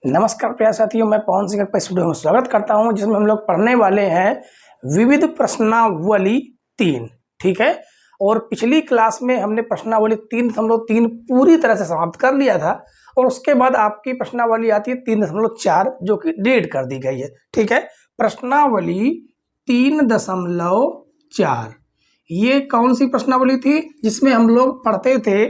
नमस्कार प्यारे साथियों, मैं पवन सिंह का इस वीडियो में स्वागत करता हूं जिसमें हम लोग पढ़ने वाले हैं विविध प्रश्नावली 3। ठीक है। और पिछली क्लास में हमने प्रश्नावली 3.3 पूरी तरह से समाप्त कर लिया था और उसके बाद आपकी प्रश्नावली आती है 3.4 जो कि डिलीट कर दी गई है। ठीक है। प्रश्नावली 3.4 ये कौन सी प्रश्नावली थी जिसमें हम लोग पढ़ते थे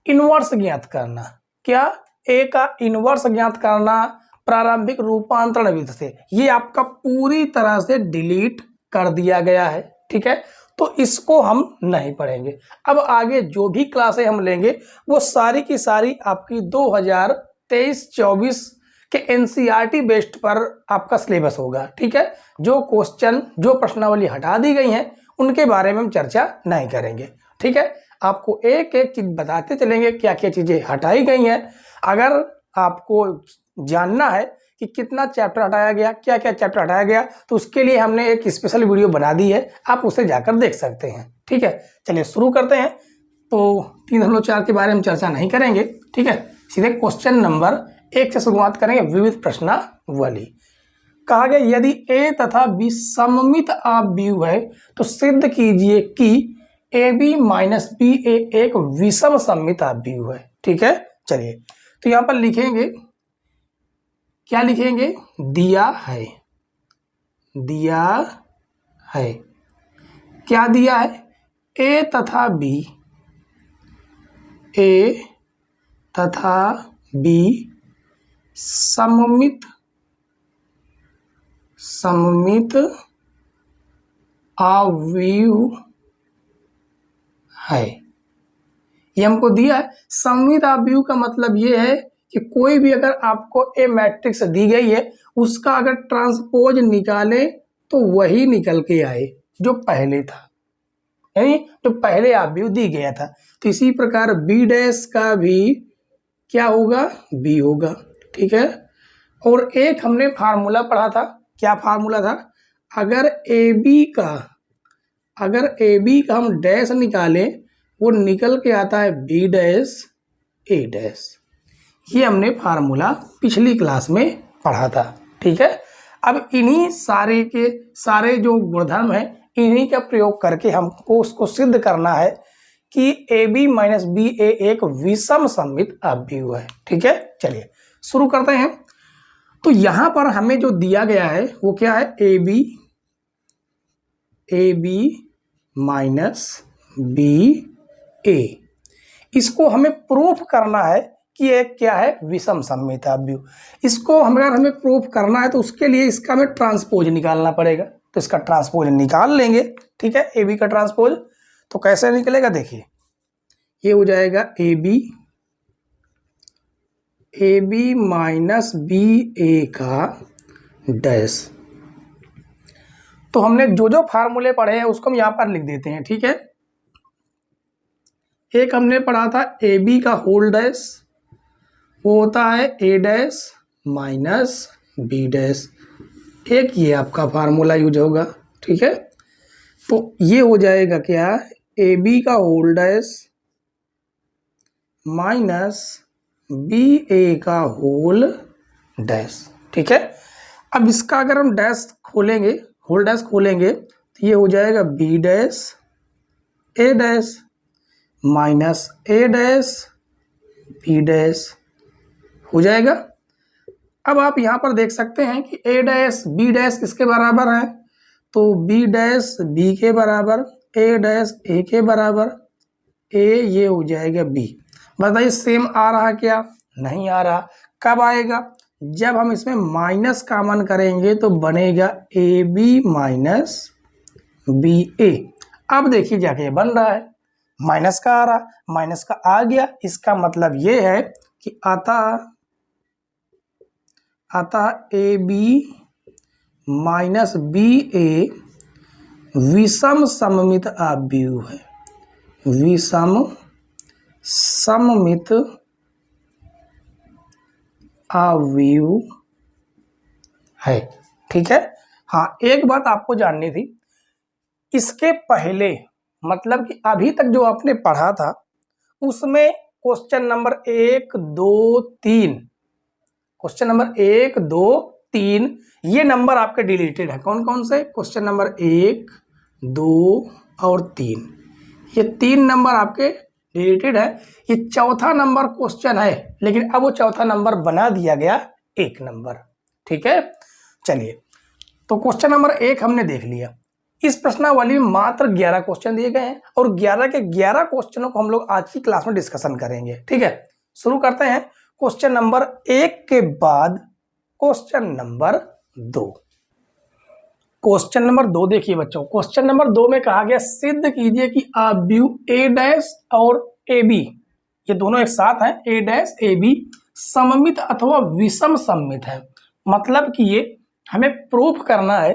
इनवर्स ज्ञात करना। क्या? ए का इनवर्स ज्ञात करना प्रारंभिक रूपांतरण विधि से। ये आपका पूरी तरह से डिलीट कर दिया गया है। ठीक है। तो इसको हम नहीं पढ़ेंगे। अब आगे जो भी क्लासें हम लेंगे वो सारी की सारी आपकी 2023-24 के एनसीईआरटी बेस्ड पर आपका सिलेबस होगा। ठीक है। जो क्वेश्चन जो प्रश्नावली हटा दी गई हैं उनके बारे में हम चर्चा नहीं करेंगे। ठीक है। आपको एक एक चीज बताते चलेंगे क्या क्या चीजें हटाई गई हैं। अगर आपको जानना है कि कितना चैप्टर हटाया गया, क्या क्या चैप्टर हटाया गया, तो उसके लिए हमने एक स्पेशल वीडियो बना दी है, आप उसे जाकर देख सकते हैं। ठीक है। चलिए शुरू करते हैं। तो 3.4 के बारे में चर्चा नहीं करेंगे। ठीक है। सीधे क्वेश्चन नंबर 1 से शुरुआत करेंगे। विविध प्रश्नावली। कहा गया यदि ए तथा बी सममित आव्यूह है तो सिद्ध कीजिए कि ए बी माइनस बी ए एक विषम सममित आव्यूह है। ठीक है। चलिए तो यहां पर लिखेंगे, क्या लिखेंगे? दिया है, दिया है। क्या दिया है? ए तथा बी, ए तथा बी सममित आव्यूह है। ये हमको दिया है। सममित आव्यूह का मतलब ये है कि कोई भी अगर आपको ए मैट्रिक्स दी गई है उसका अगर ट्रांसपोज निकाले तो वही निकल के आए जो पहले था, यानी जो पहले आव्यूह दी गया था। तो इसी प्रकार बी डैश का भी क्या होगा? बी होगा। ठीक है। और एक हमने फार्मूला पढ़ा था। क्या फार्मूला था? अगर ए बी का हम डैश निकालें वो निकल के आता है बी डैश ए डैश। ये हमने फार्मूला पिछली क्लास में पढ़ा था। ठीक है। अब इन्हीं सारे के सारे जो गुणधर्म हैं इन्हीं का प्रयोग करके हमको उसको सिद्ध करना है कि ए बी माइनस बी ए एक विषम सममित आव्यूह है। ठीक है। चलिए शुरू करते हैं। तो यहां पर हमें जो दिया गया है वो क्या है? ए बी माइनस बी ए। इसको हमें प्रूफ करना है कि एक क्या है? विषम सममित आव्यूह। इसको अगर हमें प्रूफ करना है तो उसके लिए इसका हमें ट्रांसपोज निकालना पड़ेगा। तो इसका ट्रांसपोज निकाल लेंगे। ठीक है। ए बी का ट्रांसपोज तो कैसे निकलेगा? देखिए ये हो जाएगा ए बी माइनस बी ए का डैश। तो हमने जो जो फार्मूले पढ़े हैं उसको हम यहां पर लिख देते हैं। ठीक है। एक हमने पढ़ा था ए बी का होल डैश, वो होता है ए डैश माइनस बी डैश। एक ये आपका फार्मूला यूज होगा। ठीक है। तो ये हो जाएगा क्या? ए बी का होल डैश माइनस बी ए का होल डैश। ठीक है। अब इसका अगर हम डैश खोलेंगे, होल डैश खोलेंगे तो ये हो जाएगा बी डैश ए डैश माइनस ए डैश बी डैश हो जाएगा। अब आप यहां पर देख सकते हैं कि ए डैश बी डैश किसके बराबर है? तो बी डैश बी के बराबर, ए डैश ए के बराबर, ए ये हो जाएगा बी। बताइए सेम आ रहा क्या? नहीं आ रहा। कब आएगा? जब हम इसमें माइनस कॉमन करेंगे तो बनेगा ए बी माइनस बी ए। अब देखिए जाके बन रहा है, माइनस का आ रहा, माइनस का आ गया। इसका मतलब ये है कि आता ए बी माइनस बी ए विषम सममित आव्यूह है, विषम सममित आव्यूह है। ठीक है। हाँ, एक बात आपको जाननी थी, इसके पहले मतलब कि अभी तक जो आपने पढ़ा था उसमें क्वेश्चन नंबर 1, 2, 3 क्वेश्चन नंबर 1, 2, 3 ये नंबर आपके डिलीटेड है। कौन कौन से? क्वेश्चन नंबर 1, 2 और 3, ये 3 नंबर आपके डिलीटेड है। ये चौथा नंबर क्वेश्चन है, लेकिन अब वो चौथा नंबर बना दिया गया 1 नंबर। ठीक है, चलिए तो क्वेश्चन नंबर 1 हमने देख लिया। इस प्रश्नावली में मात्र 11 क्वेश्चन दिए गए हैं और 11 के 11 क्वेश्चनों को हम लोग आज की क्लास में डिस्कशन करेंगे। ठीक है, शुरू करते हैं क्वेश्चन नंबर 1 के बाद क्वेश्चन नंबर 2। क्वेश्चन नंबर 2 देखिए बच्चों, क्वेश्चन नंबर 2 में कहा गया सिद्ध कीजिए कि आव्यूह ए डैश और ए बी, ये दोनों एक साथ हैं, ए डैश ए बी सममित अथवा विषम सममित है। मतलब कि ये हमें प्रूफ करना है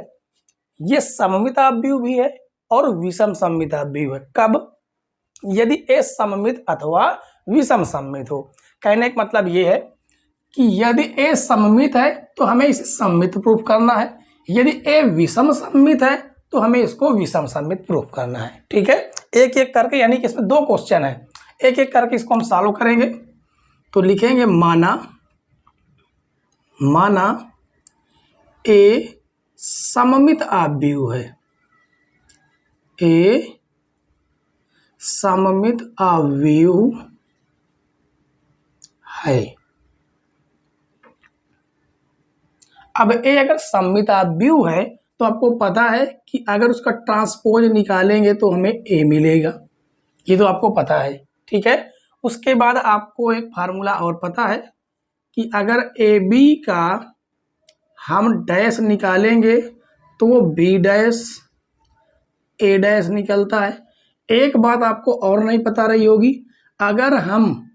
ये सममित आव्यूह भी है और विषम सममित आव्यूह है। कब? यदि ए सममित अथवा विषम सममित हो। कहने का मतलब ये है कि यदि ए सममित है तो हमें इसे सममित प्रूफ करना है, यदि ए विषम सममित है तो हमें इसको विषम सममित प्रूफ करना है। ठीक है, एक एक करके, यानी कि इसमें 2 क्वेश्चन है, एक एक करके इसको हम सॉल्व करेंगे। तो लिखेंगे माना ए सममित आव्यूह है, ए सममित आव्यूह है। अब ए अगर सममित आव्यूह है तो आपको पता है कि अगर उसका ट्रांसपोज निकालेंगे तो हमें ए मिलेगा, ये तो आपको पता है। ठीक है, उसके बाद आपको एक फार्मूला और पता है कि अगर ए बी का हम डैश निकालेंगे तो वो बी डैश ए डैश निकलता है। एक बात आपको और नहीं पता रही होगी, अगर हम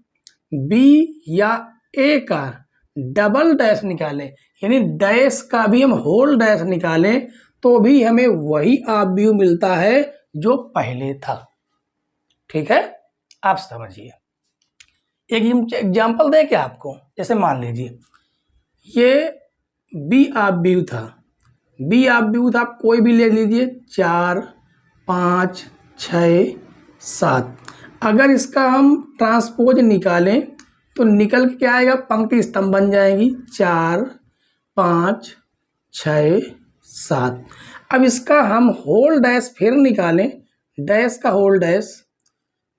बी या ए का डबल डैश निकालें, यानी डैश का भी हम होल डैश निकालें, तो भी हमें वही आव्यूह मिलता है जो पहले था। ठीक है, आप समझिए। एक एग्जाम्पल दें क्या आपको? जैसे मान लीजिए ये बी आव्यूह था, बी आव्यूह था, आप कोई भी ले लीजिए, 4, 5, 6, 7। अगर इसका हम ट्रांसपोज निकालें तो निकल के क्या आएगा? पंक्ति स्तंभ बन जाएंगी, 4, 5, 6, 7। अब इसका हम होल डैश फिर निकालें, डैश का होल डैश,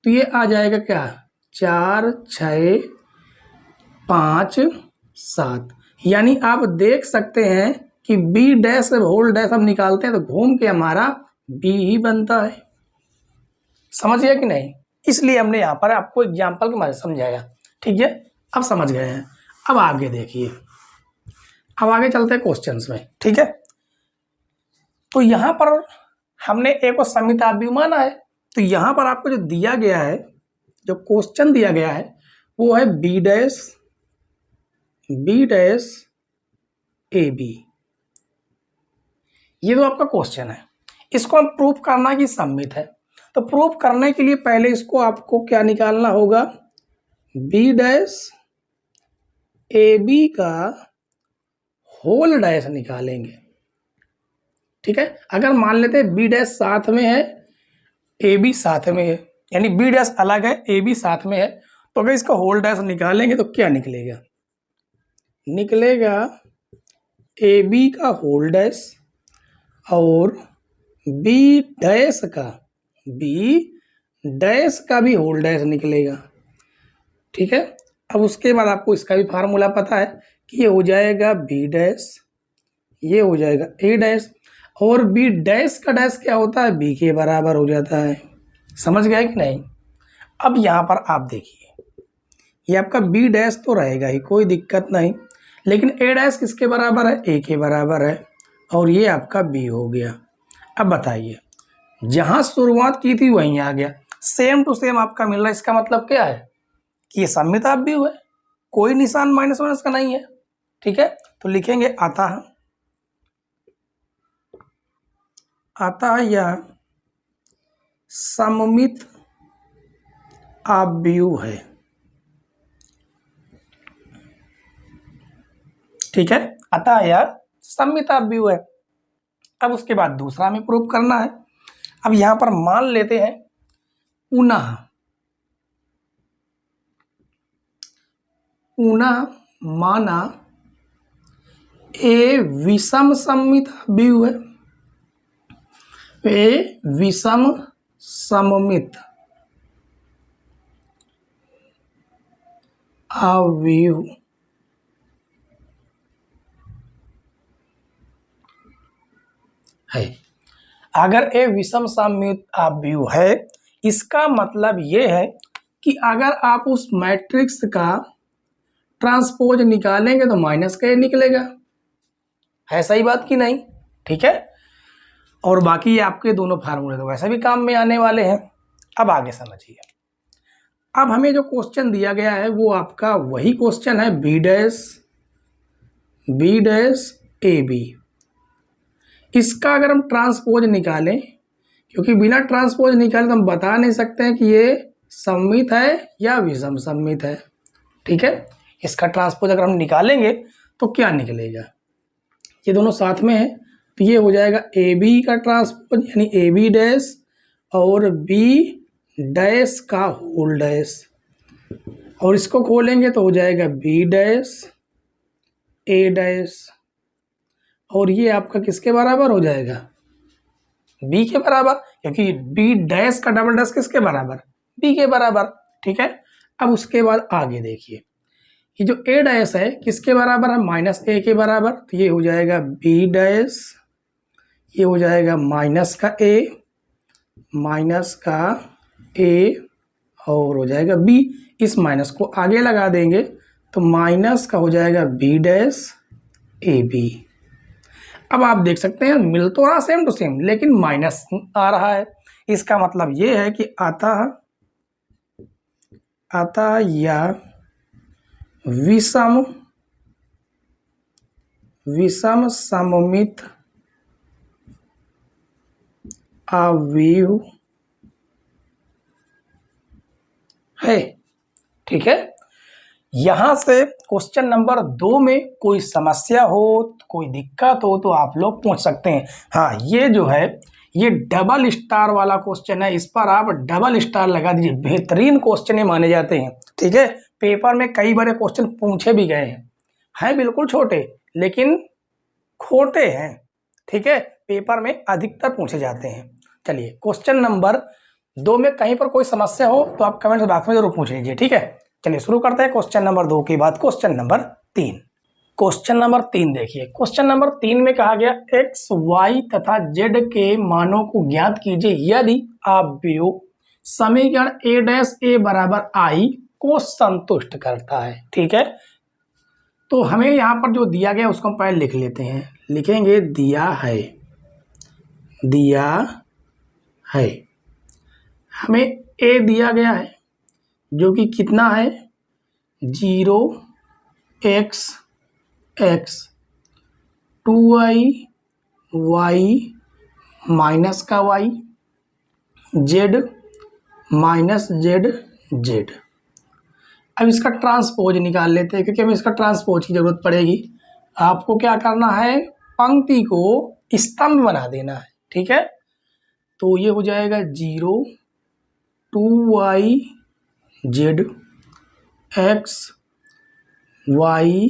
तो ये आ जाएगा क्या? 4, 6, 5, 7। यानी आप देख सकते हैं कि बी डैश होल डैश हम निकालते हैं तो घूम के हमारा बी ही बनता है। समझ गया कि नहीं? इसलिए हमने यहाँ पर आपको एग्जाम्पल के माध्यम से समझाया। ठीक है, अब समझ गए हैं। अब आगे देखिए, अब आगे चलते हैं क्वेश्चंस में। ठीक है, तो यहाँ पर हमने एक को सममित आव्यूह माना है, तो यहाँ पर आपको जो दिया गया है, जो क्वेश्चन दिया गया है वो है बी डैश ए बी, ये तो आपका क्वेश्चन है। इसको हम प्रूफ करना कि सममित है, तो प्रूफ करने के लिए पहले इसको आपको क्या निकालना होगा? बी डैश ए बी का होल डैश निकालेंगे। ठीक है, अगर मान लेते हैं बी डैश साथ में है, ए बी साथ में है, यानी बी डैश अलग है, ए बी साथ में है, तो अगर इसका होल डैश निकालेंगे तो क्या निकलेगा? निकलेगा ए बी का होल डैश और बी डैश का भी होल डैश निकलेगा। ठीक है, अब उसके बाद आपको इसका भी फार्मूला पता है कि ये हो जाएगा बी डैश, ये हो जाएगा ए डैश, और बी डैश का डैश क्या होता है? बी के बराबर हो जाता है। समझ गए कि नहीं? अब यहाँ पर आप देखिए, ये आपका बी डैश तो रहेगा ही, कोई दिक्कत नहीं, लेकिन ए डैश किसके बराबर है? ए के बराबर है, और ये आपका बी हो गया। अब बताइए, जहाँ शुरुआत की थी वहीं आ गया, सेम टू सेम आपका मिल रहा है। इसका मतलब क्या है कि ये सममित आव्यूह है, कोई निशान माइनस माइनस का नहीं है। ठीक है, तो लिखेंगे अतः यह सममित आव्यूह है। ठीक है, अतः यह सममित आव्यूह है। अब उसके बाद दूसरा हमें प्रूफ करना है। अब यहां पर मान लेते हैं पुनः माना ए विषम सममित अवयव है, ए विषम सममित अवयव है। अगर ए विषम सममित अवयव है, इसका मतलब ये है कि अगर आप उस मैट्रिक्स का ट्रांसपोज निकालेंगे तो माइनस का ए निकलेगा, है सही बात कि नहीं? ठीक है, और बाकी ये आपके दोनों फार्मूले तो वैसे भी काम में आने वाले हैं। अब आगे समझिए, अब हमें जो क्वेश्चन दिया गया है वो आपका वही क्वेश्चन है बी डैश ए बी। इसका अगर हम ट्रांसपोज निकालें, क्योंकि बिना ट्रांसपोज निकाले तो हम बता नहीं सकते हैं कि ये सममित है या विषम सममित है। ठीक है, इसका ट्रांसपोज अगर हम निकालेंगे तो क्या निकलेगा, ये दोनों साथ में है तो ये हो जाएगा ए बी का ट्रांसपोज यानी ए बी डैश और बी डैश का होल डैश, और इसको खोलेंगे तो हो जाएगा बी डैश ए डैश, और ये आपका किसके बराबर हो जाएगा, बी के बराबर, क्योंकि बी डैश का डबल डैश किसके बराबर, बी के बराबर। ठीक है, अब उसके बाद आगे देखिए, ये जो ए डैश है किसके बराबर है, माइनस ए के बराबर, तो ये हो जाएगा बी डैश, ये हो जाएगा माइनस का ए और हो जाएगा बी, इस माइनस को आगे लगा देंगे तो माइनस का हो जाएगा बी डैश ए बी। अब आप देख सकते हैं मिल तो रहा सेम टू सेम, लेकिन माइनस आ रहा है, इसका मतलब ये है कि अतः या विषम सममित अवयव है। ठीक है, यहां से क्वेश्चन नंबर 2 में कोई समस्या हो, कोई दिक्कत हो तो आप लोग पूछ सकते हैं। हाँ, ये जो है ये डबल स्टार वाला क्वेश्चन है, इस पर आप डबल स्टार लगा दीजिए, बेहतरीन क्वेश्चन ये माने जाते हैं। ठीक है, पेपर में कई बार क्वेश्चन पूछे भी गए हैं बिल्कुल छोटे लेकिन खोटे हैं। ठीक है, पेपर में अधिकतर पूछे जाते हैं। चलिए, क्वेश्चन नंबर 2 में कहीं पर कोई समस्या हो तो आप कमेंट बॉक्स में जरूर पूछ लीजिए। ठीक है, चलिए शुरू करते हैं क्वेश्चन नंबर 2 के बाद क्वेश्चन नंबर 3। क्वेश्चन नंबर 3 देखिए, क्वेश्चन नंबर 3 में कहा गया एक्स वाई तथा जेड के मानों को ज्ञात कीजिए यदि अवयव समीकरण ए डैश ए बराबर आई को संतुष्ट करता है। ठीक है, तो हमें यहाँ पर जो दिया गया उसको हम पहले लिख लेते हैं, लिखेंगे दिया है हमें ए दिया गया है जो कि कितना है 0x 2y y माइनस का y z माइनस z। अब इसका ट्रांसपोज निकाल लेते हैं क्योंकि हमें इसका ट्रांसपोज की जरूरत पड़ेगी। आपको क्या करना है, पंक्ति को स्तंभ बना देना है। ठीक है, तो ये हो जाएगा 0 2y z x y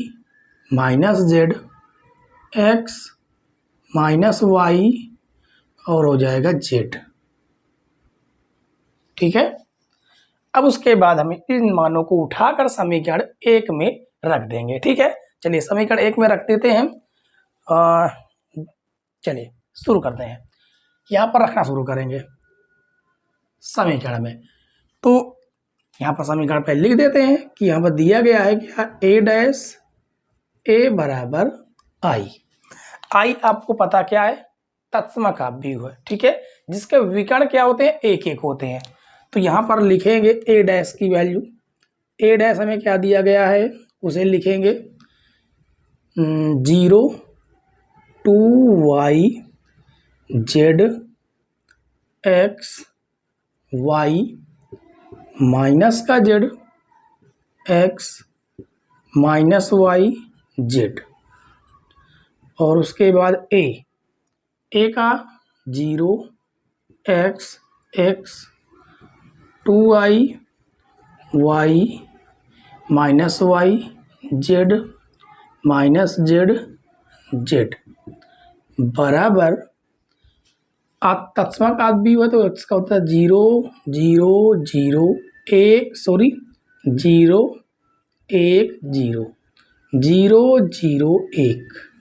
minus z x minus y और हो जाएगा z। ठीक है, अब उसके बाद हमें इन मानों को उठाकर समीकरण 1 में रख देंगे। ठीक है, चलिए समीकरण 1 में रख देते हैं। चलिए शुरू करते हैं, यहाँ पर रखना शुरू करेंगे समीकरण में। तो यहाँ पर समीकरण पे लिख देते हैं कि यहाँ पर दिया गया है कि ए डैश ए बराबर आई। आपको पता क्या है, तत्समक अवयव है। ठीक है, जिसके विकर्ण क्या होते हैं, एक एक होते हैं। तो यहाँ पर लिखेंगे ए डैश की वैल्यू, ए डैश हमें क्या दिया गया है उसे लिखेंगे 0 2y z x y minus का z x minus y z, और उसके बाद ए का 0 x 2y y minus y z minus z Z बराबर, आप तत्समक आद भी हुआ तो इसका होता है 0 0 0 1 सॉरी 0 1 0 0 0 1।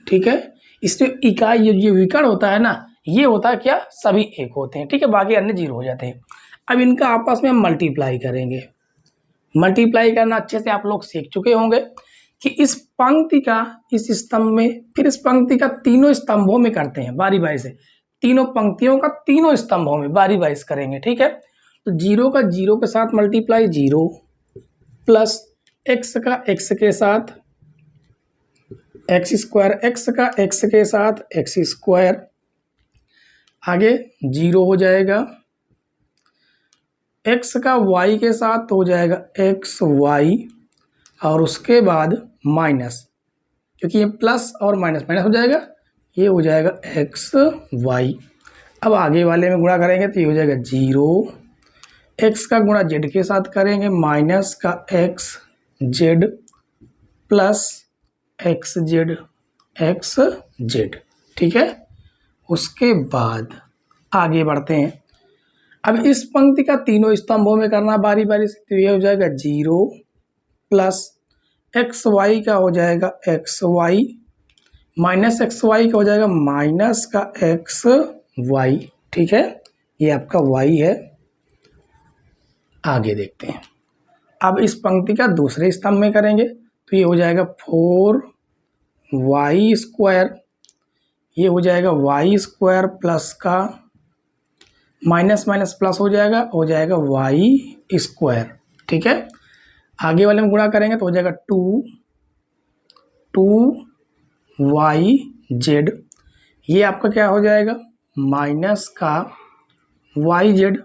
ठीक है, इसमें इकाई ये विकर्ण होता है ना, ये होता है क्या, सभी एक होते हैं। ठीक है, बाकी अन्य जीरो हो जाते हैं। अब इनका आपस में हम मल्टीप्लाई करेंगे। मल्टीप्लाई करना अच्छे से आप लोग सीख चुके होंगे कि इस पंक्ति का इस स्तंभ में, फिर इस पंक्ति का तीनों स्तंभों में करते हैं बारी बारी से। तीनों पंक्तियों का तीनों स्तंभों में बारी बारी से करेंगे। ठीक है, तो 0 का 0 के साथ मल्टीप्लाई 0 प्लस x का x के साथ x स्क्वायर, x का x के साथ x स्क्वायर, आगे 0 हो जाएगा, x का y के साथ हो जाएगा x y, और उसके बाद माइनस, क्योंकि ये प्लस और माइनस माइनस हो जाएगा, ये हो जाएगा x y। अब आगे वाले में गुणा करेंगे तो ये हो जाएगा 0, x का गुणा z के साथ करेंगे माइनस का x z plus x z। ठीक है, उसके बाद आगे बढ़ते हैं। अब इस पंक्ति का तीनों स्तंभों में करना बारी बारी से, तो ये हो जाएगा 0 प्लस एक्स वाई का हो जाएगा x y minus x y का हो जाएगा माइनस का एक्स वाई। ठीक है, ये आपका वाई है। आगे देखते हैं। अब इस पंक्ति का दूसरे स्तंभ में करेंगे तो ये हो जाएगा 4y स्क्वायर, ये हो जाएगा y स्क्वायर प्लस का माइनस माइनस प्लस हो जाएगा y स्क्वायर। ठीक है, आगे वाले में गुणा करेंगे तो हो जाएगा 2yz, ये आपका क्या हो जाएगा माइनस का yz,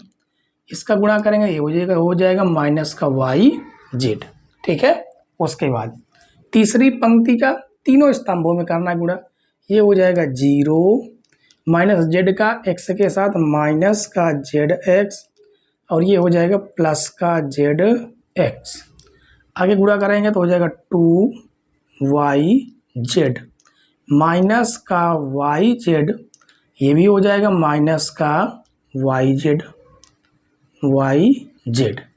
इसका गुणा करेंगे ये हो जाएगा माइनस का yz। ठीक है, उसके बाद तीसरी पंक्ति का तीनों स्तंभों में करना है गुणा, ये हो जाएगा 0 माइनस जेड का x के साथ माइनस का zx, और ये हो जाएगा प्लस का zx। आगे गुणा करेंगे तो हो जाएगा 2yz माइनस का yz, ये भी हो जाएगा माइनस का yz।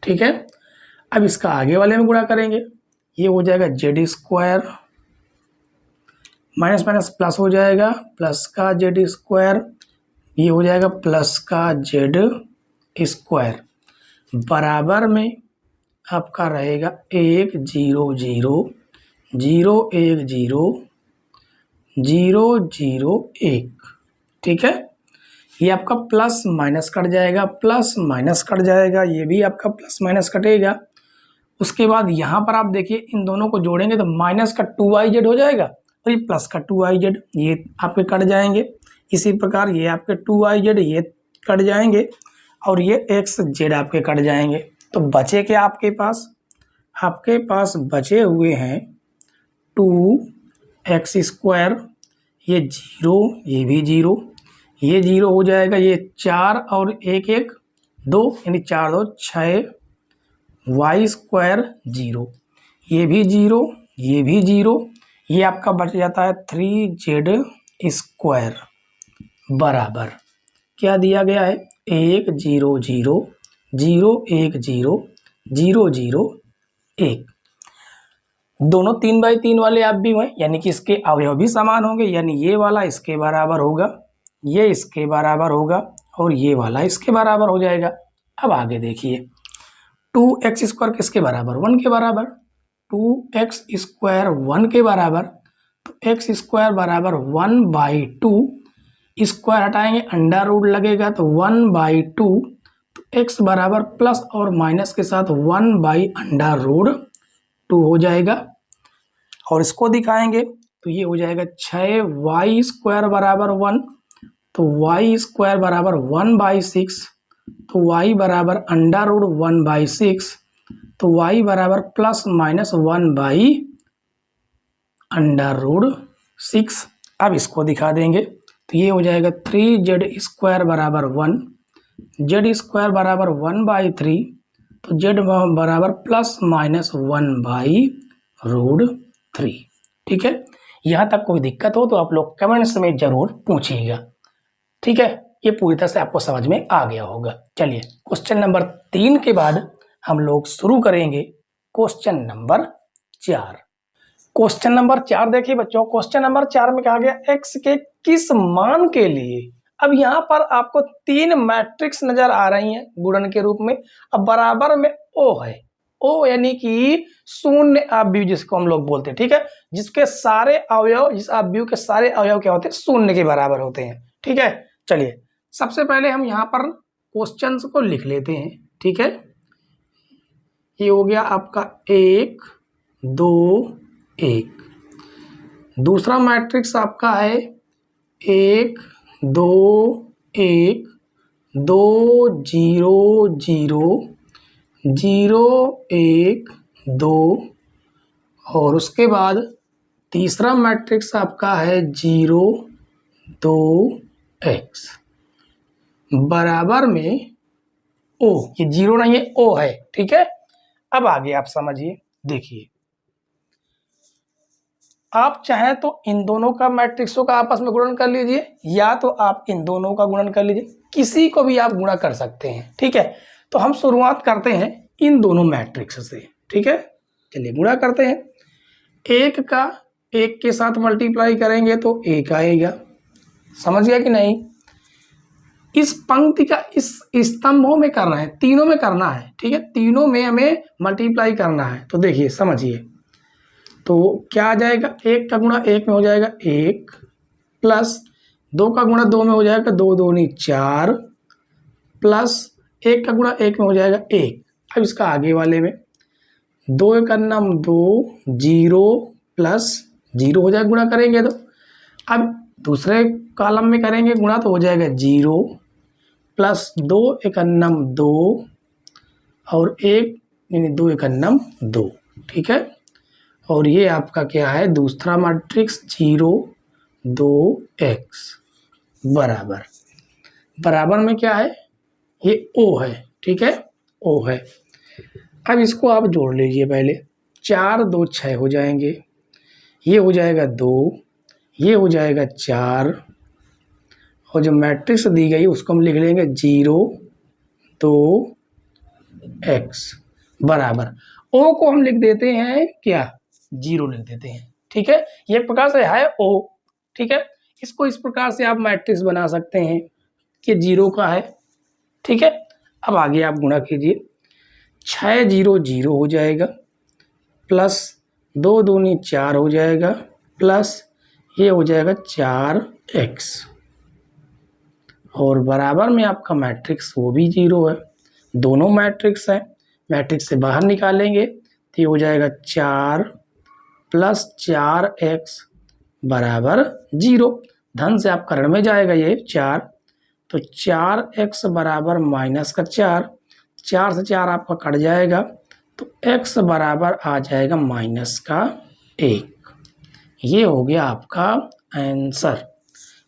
ठीक है, अब इसका आगे वाले में गुणा करेंगे, ये हो जाएगा Z square minus minus plus हो जाएगा प्लस का जेड स्क्वायर, ये हो जाएगा प्लस का जेड स्क्वायर, बराबर में आपका रहेगा 1 0 0 0 1 0 0 0 1। ठीक है, ये आपका प्लस माइनस कट जाएगा, प्लस माइनस कट जाएगा, ये भी आपका प्लस माइनस कटेगा। उसके बाद यहाँ पर आप देखिए इन दोनों को जोड़ेंगे तो माइनस का 2yz हो जाएगा और ये प्लस का 2yz, ये आपके कट जाएंगे। इसी प्रकार ये आपके 2yz ये कट जाएंगे और ये xz आपके कट जाएंगे। तो बचे क्या आपके पास बचे हुए हैं 2x स्क्वायर, ये 0, ये भी 0, ये 0 हो जाएगा, ये 4 और 1 1 2 यानी 4 2 6, y स्क्वायर 0, ये भी 0, ये भी 0, ये आपका बच जाता है 3z स्क्वायर, बराबर क्या दिया गया है 1 0 0 0 1 0 0 0 1। दोनों 3/3 वाले आप भी हैं, यानी कि इसके अवयव भी समान होंगे, यानी ये वाला इसके बराबर होगा, ये इसके बराबर होगा और ये वाला इसके बराबर हो जाएगा। अब आगे देखिए 2x स्क्वायर किसके बराबर 1 के बराबर, 2x स्क्वायर 1 के बराबर, तो x स्क्वायर बराबर 1/2, स्क्वायर हटाएंगे अंडर रूट लगेगा तो 1/2, तो x बराबर प्लस और माइनस के साथ 1/√2 हो जाएगा। और इसको दिखाएंगे तो ये हो जाएगा 6y स्क्वायर बराबर 1, तो y स्क्वायर बराबर 1/6, तो y बराबर √1/6, तो y बराबर प्लस माइनस 1/√6। अब इसको दिखा देंगे तो ये हो जाएगा 3z स्क्वायर बराबर 1, z स्क्वायर बराबर 1/3, तो z बराबर प्लस माइनस 1/√3। ठीक है, यहाँ तक कोई दिक्कत हो तो आप लोग कमेंट्स में जरूर पूछिएगा। ठीक है, ये पूरी तरह से आपको समझ में आ गया होगा। चलिए क्वेश्चन नंबर 3 के बाद हम लोग शुरू करेंगे क्वेश्चन नंबर 4। क्वेश्चन नंबर 4 देखिए बच्चों, क्वेश्चन नंबर 4 में कहा गया x के किस मान के लिए। अब यहाँ पर आपको 3 मैट्रिक्स नजर आ रही हैं गुणन के रूप में। अब बराबर में ओ है, ओ यानी कि शून्य अवयव जिसको हम लोग बोलते हैं। ठीक है, जिसके सारे अवयव, जिस अवयव के सारे अवयव क्या होते हैं, शून्य के बराबर होते हैं। ठीक है, चलिए सबसे पहले हम यहाँ पर क्वेश्चंस को लिख लेते हैं। ठीक है, ये हो गया आपका 1 2 1। दूसरा मैट्रिक्स आपका है 1 2 1 2 0 0 0 1 2। और उसके बाद तीसरा मैट्रिक्स आपका है 0 2 x बराबर में ओ। ये 0 नहीं है, ओ है। ठीक है, अब आगे आप समझिए। देखिए, आप चाहें तो इन दोनों का मैट्रिक्सों का आपस में गुणन कर लीजिए, या तो आप इन दोनों का गुणन कर लीजिए, किसी को भी आप गुणा कर सकते हैं। ठीक है, तो हम शुरुआत करते हैं इन दोनों मैट्रिक्स से। ठीक है, चलिए गुणा करते हैं। 1 का 1 के साथ मल्टीप्लाई करेंगे तो 1 आएगा। समझ गया कि नहीं? इस पंक्ति का इस स्तंभों में करना है, तीनों में करना है। ठीक है, तीनों में हमें मल्टीप्लाई करना है। तो देखिए समझिए, तो क्या आ जाएगा, 1 का गुणा 1 में हो जाएगा 1, प्लस 2 का गुणा 2 में हो जाएगा 2 दूनी 4, प्लस 1 का गुणा 1 में हो जाएगा 1। अब इसका आगे वाले में 2 का नम 2 0 प्लस 0 हो जाएगा, गुणा करेंगे तो। अब दूसरे कॉलम में करेंगे गुणा तो हो जाएगा 0 प्लस 2 एकन्नम 2 और 1 यानी 2 एकन्नम 2। ठीक है, और ये आपका क्या है, दूसरा मैट्रिक्स 0 2 x बराबर, बराबर में क्या है, ये O है। ठीक है, O है। अब इसको आप जोड़ लीजिए पहले, 4 2 6 हो जाएंगे, ये हो जाएगा 2, ये हो जाएगा 4, और जो मैट्रिक्स दी गई उसको हम लिख लेंगे 0 2 x बराबर। O को हम लिख देते हैं क्या, 0 लिख देते हैं। ठीक है, ये एक प्रकार से है O। ठीक है, इसको इस प्रकार से आप मैट्रिक्स बना सकते हैं कि 0 का है। ठीक है, अब आगे आप गुणा कीजिए, 6 0 0 हो जाएगा, प्लस 2 दूनी 4 हो जाएगा, प्लस ये हो जाएगा 4x, और बराबर में आपका मैट्रिक्स वो भी 0 है। दोनों मैट्रिक्स हैं, मैट्रिक्स से बाहर निकालेंगे तो ये हो जाएगा 4 प्लस 4x बराबर 0। धन से आप करण में जाएगा ये 4, तो 4x बराबर माइनस का 4, 4 से 4 आपका कट जाएगा, तो x बराबर आ जाएगा माइनस का 1। ये हो गया आपका आंसर।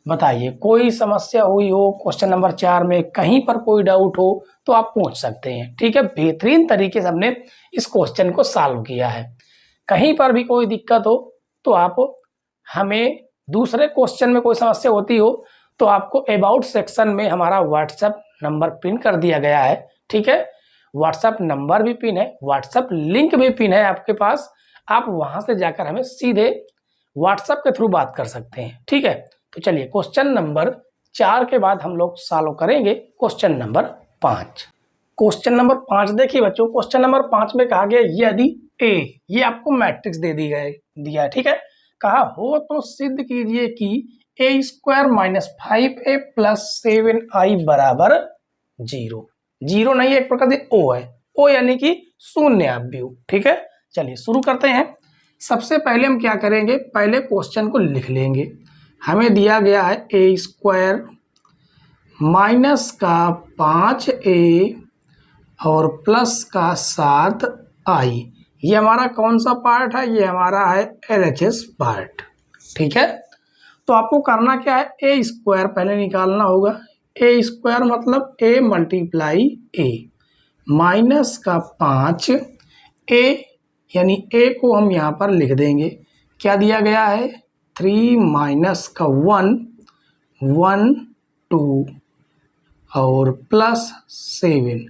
बताइए, कोई समस्या हुई हो क्वेश्चन नंबर 4 में, कहीं पर कोई डाउट हो तो आप पूछ सकते हैं। ठीक है, बेहतरीन तरीके से हमने इस क्वेश्चन को सॉल्व किया है। कहीं पर भी कोई दिक्कत हो तो आप हमें, दूसरे क्वेश्चन में कोई समस्या होती हो तो आपको अबाउट सेक्शन में हमारा व्हाट्सएप नंबर पिन कर दिया गया है। ठीक है, व्हाट्सएप नंबर भी पिन है, व्हाट्सएप लिंक भी पिन है आपके पास, आप वहां से जाकर हमें सीधे व्हाट्सएप के थ्रू बात कर सकते हैं। ठीक है, तो चलिए क्वेश्चन नंबर 4 के बाद हम लोग सॉल्व करेंगे क्वेश्चन नंबर 5। क्वेश्चन नंबर 5 देखिए बच्चों, क्वेश्चन नंबर 5 में कहा गया यदि ए, ये आपको मैट्रिक्स दे दिया है। ठीक है, कहा हो तो सिद्ध कीजिए कि a² minus 5a plus 7i बराबर 0। 0 नहीं है, एक प्रकार से O है, O यानी कि शून्य अवयव। ठीक है, चलिए शुरू करते हैं। सबसे पहले हम क्या करेंगे, पहले क्वेश्चन को लिख लेंगे। हमें दिया गया है a² माइनस का 5a और प्लस का 7i। ये हमारा कौन सा पार्ट है, ये हमारा है LHS पार्ट। ठीक है, तो आपको करना क्या है, a² पहले निकालना होगा। a² मतलब a मल्टीप्लाई a, माइनस का 5a, यानी a को हम यहाँ पर लिख देंगे। क्या दिया गया है, 3 माइनस का 1 1 2 और प्लस 7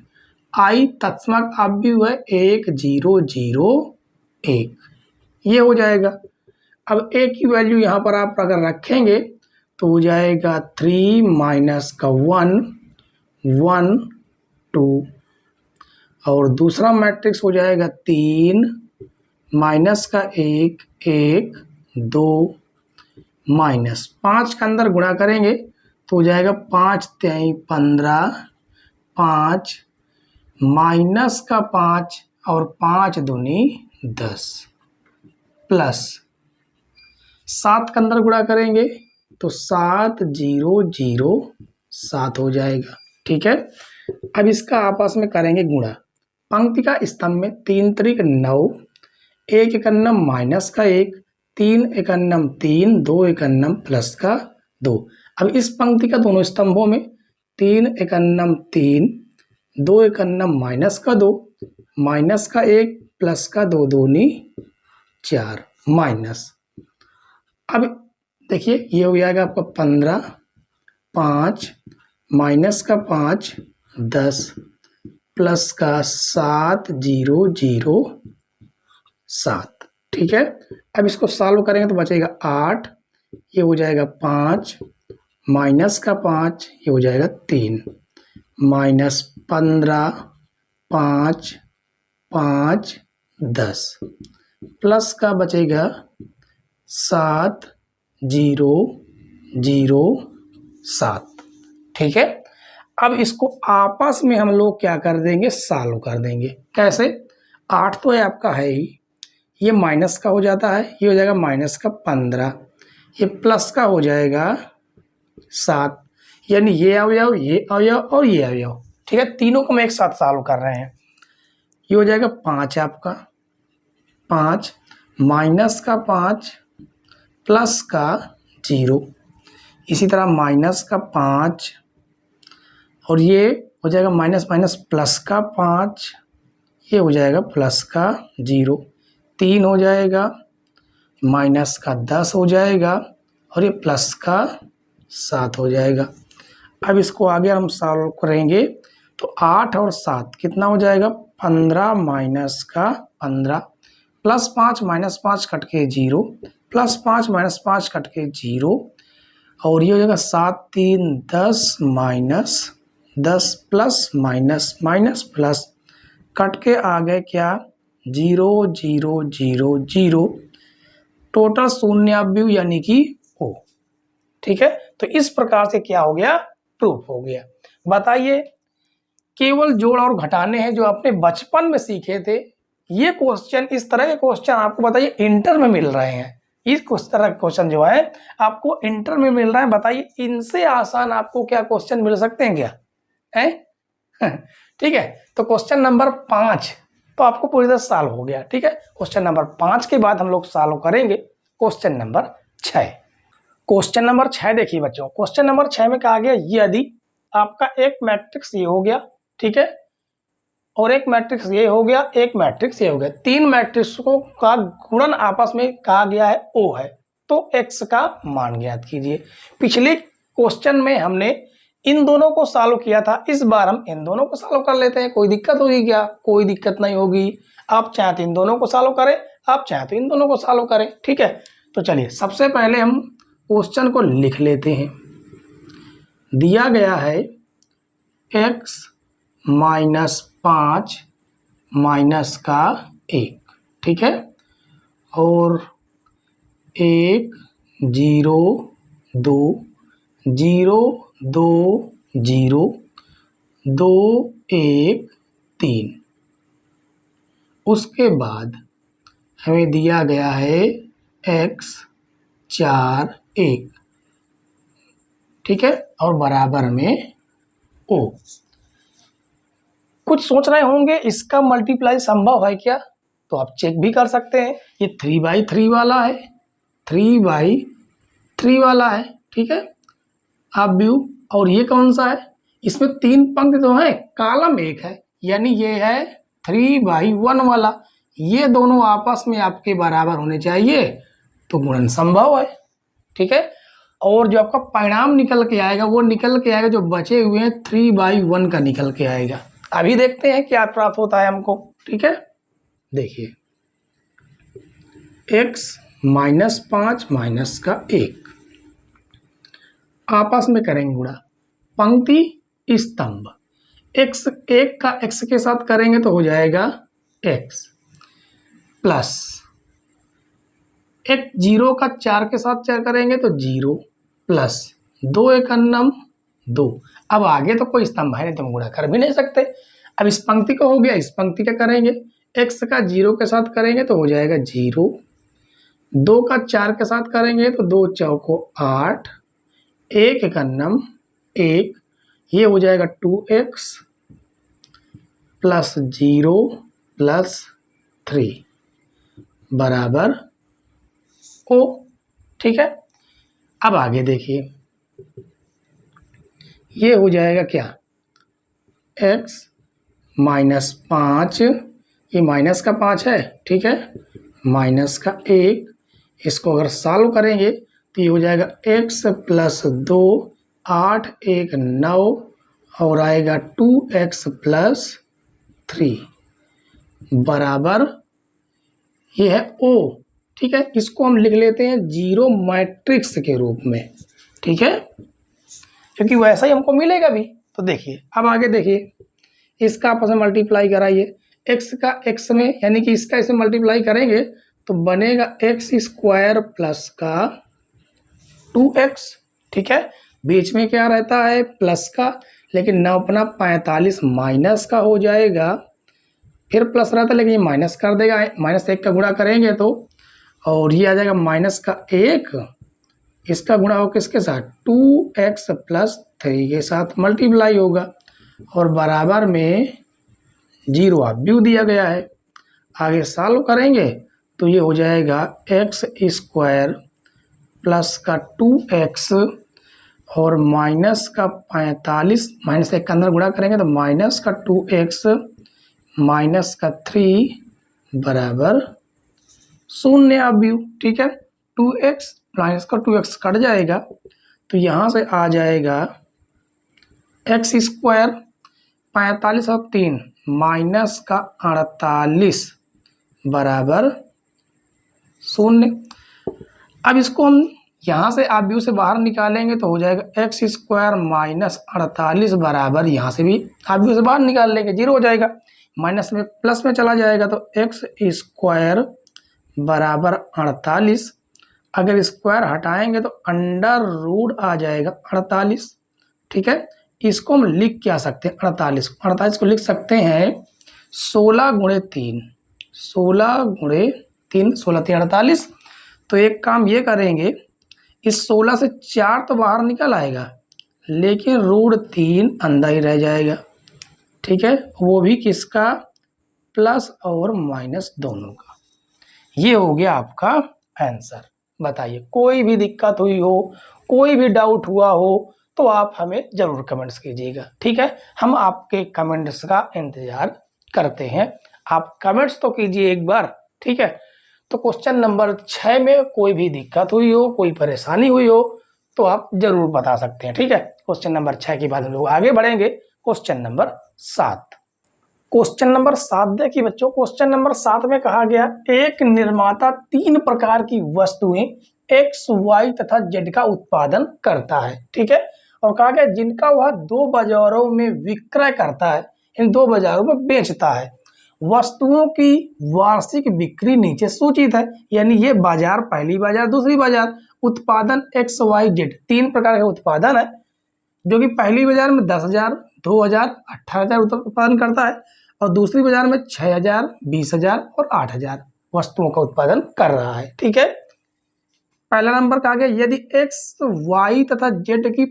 आई तत्समक अब भी हुआ 1 0 0 1, ये हो जाएगा। अब ए की वैल्यू यहाँ पर आप अगर रखेंगे तो हो जाएगा 3 माइनस का 1 1 2 और दूसरा मैट्रिक्स हो जाएगा 3 माइनस का 1 1 2 माइनस 5 के अंदर गुणा करेंगे तो हो जाएगा 5 3 15 5 माइनस का 5 और 5 दूनी 10 प्लस 7 के अंदर गुणा करेंगे तो 7 0 0 7 हो जाएगा। ठीक है, अब इसका आपस में करेंगे गुणा। पंक्ति का स्तंभ में 3 त्रिक 9, 1 एकन्नम माइनस का 1, 3 एकन्नम 3, 2 एकन्नम प्लस का 2। अब इस पंक्ति का दोनों स्तंभों में 3 एकन्नम 3, 2 एकन्नम माइनस का 2, माइनस का 1 प्लस का 2 दूनी 4 माइनस। अब देखिए ये हो जाएगा आपका 15 5 माइनस का 5 10 प्लस का 7 0 0 7। ठीक है, अब इसको सॉल्व करेंगे तो बचेगा 8, ये हो जाएगा 5 माइनस का 5, ये हो जाएगा 3 माइनस 15 5 5 10 प्लस का बचेगा 7 0 0 7। ठीक है, अब इसको आपस में हम लोग क्या कर देंगे, सॉल्व कर देंगे। कैसे, 8 तो है आपका है ही, ये माइनस का हो जाता है, ये हो जाएगा माइनस का 15, ये प्लस का हो जाएगा 7, यानी ये अवयव ये अवयव और ये अवयव। ठीक है, तीनों को हम एक साथ सॉल्व कर रहे हैं। ये हो जाएगा 5 आपका 5 माइनस का 5 प्लस का 0, इसी तरह माइनस का 5 और ये हो जाएगा माइनस माइनस प्लस का 5, ये हो जाएगा प्लस का 0, 3 हो जाएगा, माइनस का 10 हो जाएगा और ये प्लस का 7 हो जाएगा। अब इसको आगे हम सॉल्व करेंगे तो 8 और 7 कितना हो जाएगा, 15 माइनस का 15 प्लस 5 माइनस 5 कट के 0 प्लस 5 माइनस 5 कट के 0 और ये हो जाएगा 7 3 10 minus 10 plus minus minus plus cut के आ गए क्या 0 0 0 0, टोटल शून्याव्यू यानी कि O। ठीक है, तो इस प्रकार से क्या हो गया, प्रूफ हो गया। बताइए, केवल जोड़ और घटाने हैं जो आपने बचपन में सीखे थे। ये क्वेश्चन, इस तरह के क्वेश्चन आपको बताइए इंटर में मिल रहे हैं। इस तरह के क्वेश्चन जो है आपको इंटर में मिल रहा है। बताइए, इनसे आसान आपको क्या क्वेश्चन मिल सकते हैं क्या है? ठीक है, तो क्वेश्चन नंबर 5 तो आपको पूरी तरह सॉल्व हो गया। ठीक है, क्वेश्चन नंबर 5 के बाद हम लोग सॉल्व करेंगे क्वेश्चन नंबर 6। क्वेश्चन नंबर 6 देखिए बच्चों, क्वेश्चन नंबर 6 में कहा गया यदि आपका एक मैट्रिक्स ये हो गया, ठीक है, और एक मैट्रिक्स ये हो गया, एक मैट्रिक्स ये हो गया, 3 मैट्रिक्सों का गुणन आपस में कहा गया है O है, तो x का मान ज्ञात कीजिए। पिछले क्वेश्चन में हमने इन दोनों को सॉल्व किया था, इस बार हम इन दोनों को सॉल्व कर लेते हैं। कोई दिक्कत होगी क्या? कोई दिक्कत नहीं होगी। आप चाहे तो इन दोनों को सॉल्व करें, आप चाहे तो इन दोनों को सॉल्व करें। ठीक है, तो चलिए सबसे पहले हम क्वेश्चन को लिख लेते हैं। दिया गया है x माइनस 5 माइनस का 1, ठीक है, और 1 0 2 0 2 0 2 1 3। उसके बाद हमें दिया गया है x 4 1, ठीक है, और बराबर में O। कुछ सोच रहे होंगे इसका मल्टीप्लाई संभव है क्या? तो आप चेक भी कर सकते हैं। ये 3/3 वाला है, 3/3 वाला है, ठीक है, आप व्यू। और ये कौन सा है? इसमें 3 पंक्ति तो है, कॉलम 1 है, यानी ये है 3/1 वाला। ये दोनों आपस में आपके बराबर होने चाहिए, तो गुणन संभव है। ठीक है। और जो आपका परिणाम निकल के आएगा वो निकल के आएगा, जो बचे हुए हैं 3/1 का निकल के आएगा। अभी देखते हैं क्या प्राप्त होता है हमको, ठीक है। देखिए x -5 माइनस का 1 आपस में करेंगे गुणा, पंक्ति स्तंभ, x 1 का x के साथ करेंगे तो हो जाएगा x प्लस एक 0 का 4 के साथ 4 करेंगे तो 0 प्लस 2 1 2। अब आगे तो कोई स्तंभ है नहीं तो हम गुणा कर भी नहीं सकते। अब इस पंक्ति का हो गया, इस पंक्ति का करेंगे, x का 0 के साथ करेंगे तो हो जाएगा 0, 2 का 4 के साथ करेंगे तो 2 चौको 8, 1 1 1, ये हो जाएगा 2x प्लस 0 प्लस 3 बराबर ओ, ठीक है। अब आगे देखिए, ये हो जाएगा क्या, x -5, ये माइनस का 5 है, ठीक है, माइनस का 1, इसको अगर सॉल्व करेंगे तो ये हो जाएगा x प्लस 2, 8 1 9 और आएगा 2x प्लस 3 बराबर, ये है O, ठीक है। इसको हम लिख लेते हैं 0 मैट्रिक्स के रूप में, ठीक है, क्योंकि वैसा ही हमको मिलेगा भी। तो देखिए अब आगे देखिए, इसका आपस में मल्टीप्लाई कराइए, x का x में यानी कि इसका इसे मल्टीप्लाई करेंगे तो बनेगा x² प्लस का 2x, ठीक है। बीच में क्या रहता है, प्लस का, लेकिन 9 अपना 45 माइनस का हो जाएगा, फिर प्लस रहता है लेकिन ये माइनस कर देगा, -1 का गुणा करेंगे तो, और ये आ जाएगा -1, इसका गुणा हो किसके साथ, 2x प्लस 3 के साथ मल्टीप्लाई होगा, और बराबर में 0 अभी दिया गया है। आगे सॉल्व करेंगे तो ये हो जाएगा x² प्लस का 2x और माइनस का 45, -1 के अंदर गुणा करेंगे तो माइनस का 2x माइनस का 3 बराबर 0 अभी, ठीक है। 2x माइनस का 2x कट जाएगा तो यहाँ से आ जाएगा x² 45 और 3 माइनस का 48 बराबर 0। अब इसको हम यहाँ से आप व्यू से बाहर निकालेंगे तो हो जाएगा x² माइनस 48 बराबर, यहाँ से भी आप व्यू से बाहर निकाल लेंगे 0 हो जाएगा, माइनस में प्लस में चला जाएगा तो x² बराबर 48, अगर स्क्वायर हटाएंगे तो अंडर रूट आ जाएगा 48, ठीक है। इसको हम लिख क्या सकते हैं, 48 को लिख सकते हैं 16 गुणे 3, 16 गुणे 3, 16 3 48। तो एक काम ये करेंगे, इस 16 से 4 तो बाहर निकल आएगा लेकिन √3 अंदर ही रह जाएगा, ठीक है, वो भी किसका, प्लस और माइनस दोनों का। ये हो गया आपका आंसर। बताइए कोई भी दिक्कत हुई हो, कोई भी डाउट हुआ हो तो आप हमें ज़रूर कमेंट्स कीजिएगा, ठीक है। हम आपके कमेंट्स का इंतज़ार करते हैं, आप कमेंट्स तो कीजिए एक बार, ठीक है। तो क्वेश्चन नंबर 6 में कोई भी दिक्कत हुई हो, कोई परेशानी हुई हो तो आप ज़रूर बता सकते हैं, ठीक है। क्वेश्चन नंबर 6 के बाद हम लोग आगे बढ़ेंगे क्वेश्चन नंबर 7। क्वेश्चन नंबर 7 देखिए बच्चों, क्वेश्चन नंबर 7 में कहा गया एक निर्माता 3 प्रकार की वस्तुएं x, y तथा z का उत्पादन करता है, ठीक है, और कहा गया जिनका वह 2 बाजारों में विक्रय करता है, इन 2 बाजारों में बेचता है। वस्तुओं की वार्षिक बिक्री नीचे सूचित है, यानी ये बाजार, पहली बाजार, दूसरी बाजार, उत्पादन x, y, z 3 प्रकार के उत्पादन है, जो कि पहली बाजार में 10,000, 2,000, 18,000 उत्पादन करता है, और दूसरी बाजार में 6,000, 20,000 और 8,000 वस्तुओं का उत्पादन कर रहा है, ठीक है। पहला नंबर कहा गया यदि x, y तथा z की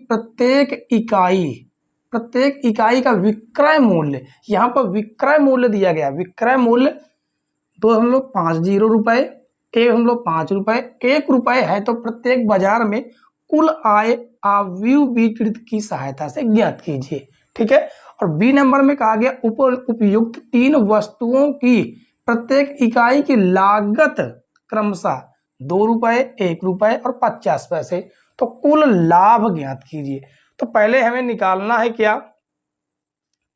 प्रत्येक इकाई का विक्रय मूल्य, यहाँ पर विक्रय मूल्य दिया गया, विक्रय मूल्य 2.50 रुपए, 1.5 रुपए, 1 रुपए है, तो प्रत्येक बाजार में कुल आय आव्यूहीकृत की सहायता से ज्ञात कीजिए, ठीक है। और बी नंबर में कहा गया उपयुक्त 3 वस्तुओं की प्रत्येक इकाई की लागत क्रमशः ₹2, ₹1 और 50 पैसे। तो कुल लाभ ज्ञात कीजिए। तो पहले हमें निकालना है क्या,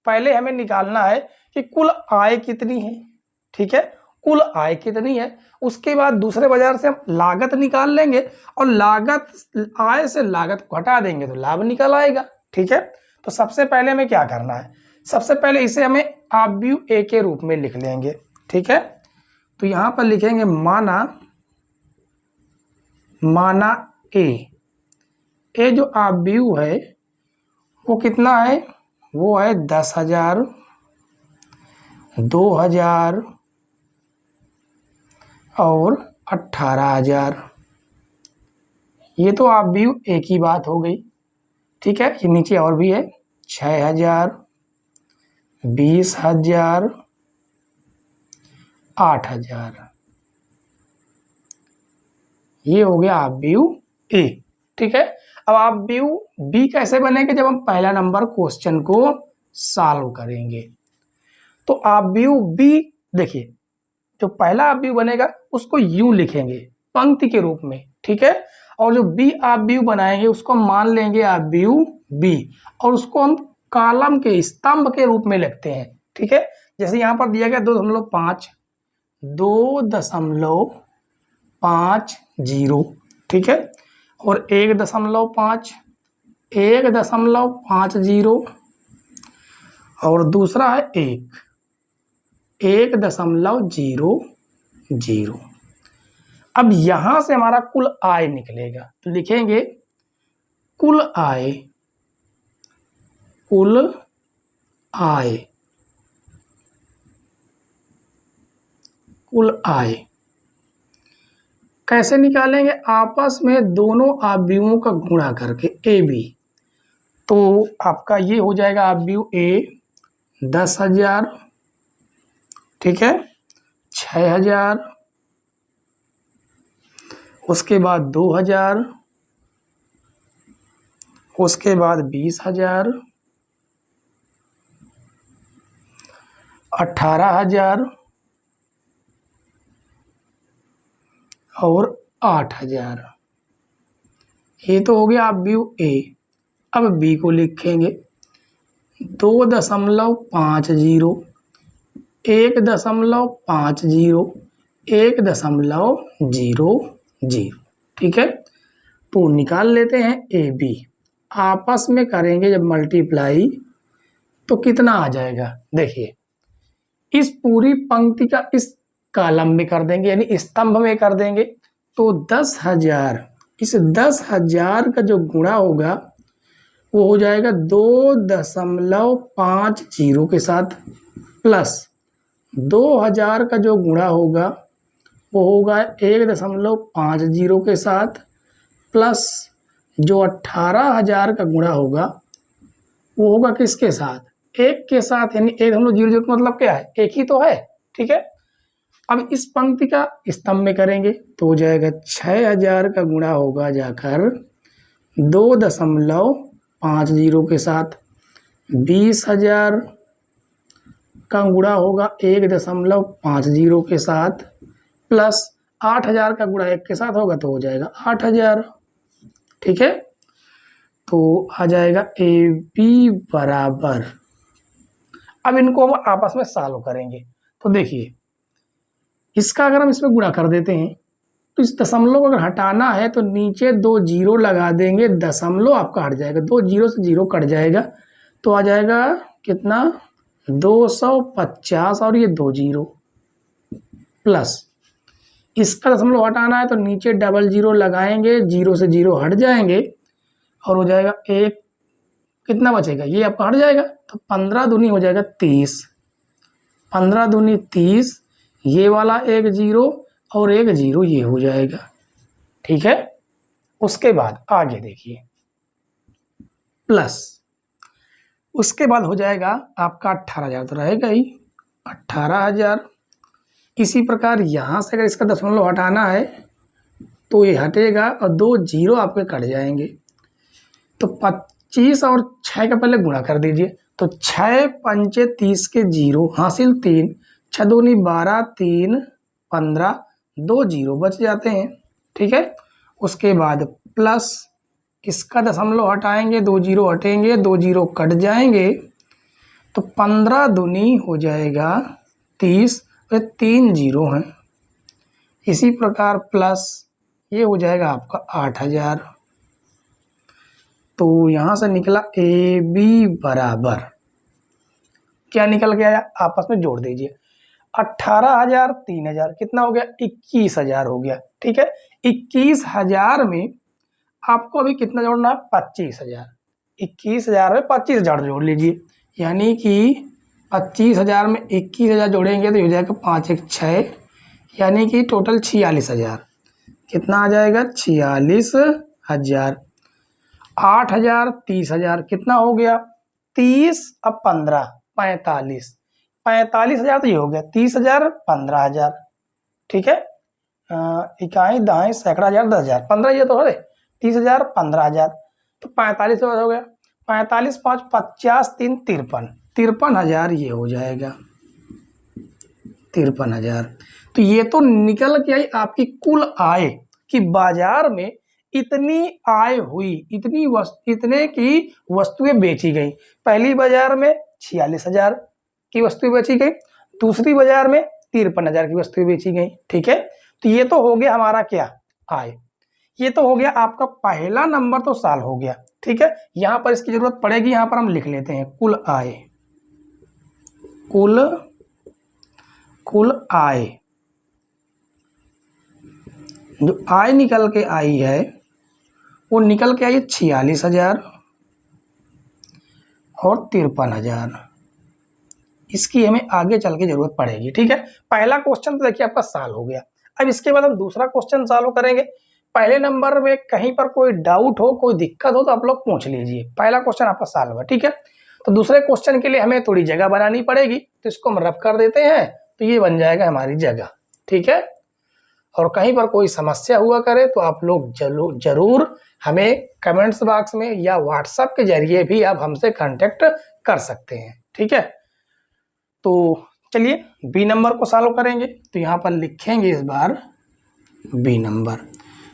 पहले हमें निकालना है कि कुल आय कितनी है। ठीक है, कुल आय कितनी है, उसके बाद दूसरे बाजार से हम लागत निकाल लेंगे और लागत, आय से लागत को हटा देंगे तो लाभ निकल आएगा। ठीक है, तो सबसे पहले हमें क्या करना है, सबसे पहले इसे हमें अपव्यय ए के रूप में लिख लेंगे। ठीक है, तो यहां पर लिखेंगे माना ए जो अपव्यय है वो कितना है, वो है 10,000, 2,000 और 18,000। ये तो अपव्यय एक ही बात हो गई। ठीक है, ये नीचे और भी है 6,000, 20,000, 8,000। ये हो गया अपव्यय ए। ठीक है, अब अपव्यय बी कैसे बनेंगे, जब हम पहला नंबर क्वेश्चन को सॉल्व करेंगे। तो अपव्यय बी देखिए, जो पहला अपव्यय बनेगा उसको यूं लिखेंगे पंक्ति के रूप में। ठीक है, और जो बी अपव्यय बनाएंगे उसको मान लेंगे अपव्यय बी और उसको हम कॉलम के स्तंभ के रूप में लिखते हैं। ठीक है, जैसे यहां पर दिया गया 2.5, 2.50। ठीक है, और 1.5, 1.50 और दूसरा है 1.00। अब यहां से हमारा कुल आय निकलेगा, तो लिखेंगे कुल आय, कुल आय, कुल आय कैसे निकालेंगे, आपस में दोनों अपव्ययों का गुणा करके ए बी। तो आपका ये हो जाएगा अपव्यय ए 10,000, ठीक है, 6,000, उसके बाद 2,000, उसके बाद 20,000, 18,000 और 8,000। ये तो हो गया अपव्यय ए। अब बी को लिखेंगे 2.50, 1.50, 1.00। ठीक है, तो निकाल लेते हैं ए बी। आपस में करेंगे जब मल्टीप्लाई तो कितना आ जाएगा, देखिए इस पूरी पंक्ति का इस कॉलम में कर देंगे यानी स्तंभ में कर देंगे। तो 10,000, इस 10,000 का जो गुणा होगा वो हो जाएगा 2.50 के साथ, प्लस 2,000 का जो गुणा होगा वो होगा 1.50 के साथ, प्लस जो 18,000 का गुणा होगा वो होगा किसके साथ, एक के साथ, यानी 1.00 का मतलब क्या है, एक ही तो है। ठीक है, अब इस पंक्ति का स्तंभ में करेंगे तो हो जाएगा 6,000 का गुणा होगा जाकर 2.50 के साथ, 20,000 का गुणा होगा 1.50 के साथ, प्लस 8,000 का गुणा 1 के साथ होगा तो हो जाएगा 8,000। ठीक है, तो आ जाएगा ए बी बराबर, अब इनको हम आपस में सॉल्व करेंगे। तो देखिए इसका अगर हम इसमें गुणा कर देते हैं तो इस दशमलव को अगर हटाना है तो नीचे 2 जीरो लगा देंगे, दशमलव आपका हट जाएगा, 2 जीरो से जीरो कट जाएगा तो आ जाएगा कितना 250 और ये 2 जीरो, प्लस इसका दशमलव हटाना है तो नीचे डबल जीरो लगाएंगे, जीरो से जीरो हट जाएंगे और हो जाएगा एक, कितना बचेगा ये आपका हट जाएगा तो 15 दूनी हो जाएगा 30, 15 दूनी 30, ये वाला 1 जीरो और 1 जीरो ये हो जाएगा। ठीक है, उसके बाद आगे देखिए प्लस, उसके बाद हो जाएगा आपका 18,000 तो रहेगा ही 18,000। इसी प्रकार यहाँ से अगर इसका दशमलव हटाना है तो ये हटेगा और 2 जीरो आपके कट जाएंगे। तो 25 और 6 का पहले गुणा कर दीजिए, तो 6 पंचे 30 के जीरो हासिल 3, 6 दूनी 12, 3 15, 2 जीरो बच जाते हैं। ठीक है। उसके बाद प्लस इसका दशमलव हटाएंगे, 2 जीरो हटेंगे, 2 जीरो कट जाएंगे, तो 15 दूनी हो जाएगा 30, 3 जीरो हैं। इसी प्रकार प्लस ये हो जाएगा आपका 8000। तो यहाँ से निकला ए बी बराबर क्या निकल के आया, आपस में जोड़ दीजिए। 18,000 3,000 कितना हो गया, 21,000 हो गया। ठीक है, 21,000 में आपको अभी कितना जोड़ना है, 25,000। 21,000 में 25,000 जोड़ लीजिए, यानी कि 25,000 में 21,000 जोड़ेंगे तो हो जाएगा 5 1 6, यानी कि टोटल 46,000। कितना आ जाएगा, 46,000। 8,000 30,000 कितना हो गया, 30 अब 15 45, 45,000 तो ये हो गया, 30,000 15,000। ठीक है, इकाई दहाई सैकड़ा हजार 10,000 15 ये तो है, 30,000 15,000, तो 45,000 हो गया। 45 5 50 3 53, 53,000 ये हो जाएगा, 53,000। तो ये तो निकल के आई आपकी कुल आय कि बाजार में इतनी आय हुई, इतने की वस्तुएं बेची गई। पहली बाजार में 46,000 की वस्तुएं बेची गई, दूसरी बाजार में 53,000 की वस्तुएं बेची गई। ठीक है, तो ये तो हो गया हमारा क्या, आय। ये तो हो गया आपका पहला नंबर, तो साल हो गया। ठीक है, यहां पर इसकी जरूरत पड़ेगी, यहां पर हम लिख लेते हैं कुल आय। कुल आय, जो आय निकल के आई है वो निकल के आई 46,000 और 53,000। इसकी हमें आगे चल के जरूरत पड़ेगी। ठीक है, पहला क्वेश्चन तो देखिए आपका साल हो गया। अब इसके बाद हम दूसरा क्वेश्चन सॉल्व करेंगे। पहले नंबर में कहीं पर कोई डाउट हो, कोई दिक्कत हो तो आप लोग पूछ लीजिए। पहला क्वेश्चन आपका सॉल्व हुआ। ठीक है, तो दूसरे क्वेश्चन के लिए हमें थोड़ी जगह बनानी पड़ेगी, तो इसको हम रब कर देते हैं, तो ये बन जाएगा हमारी जगह। ठीक है, और कहीं पर कोई समस्या हुआ करे तो आप लोग जरूर हमें कमेंट्स बॉक्स में या व्हाट्सएप के जरिए भी आप हमसे कांटेक्ट कर सकते हैं। ठीक है, तो चलिए बी नंबर को सॉल्व करेंगे। तो यहाँ पर लिखेंगे इस बार बी नंबर।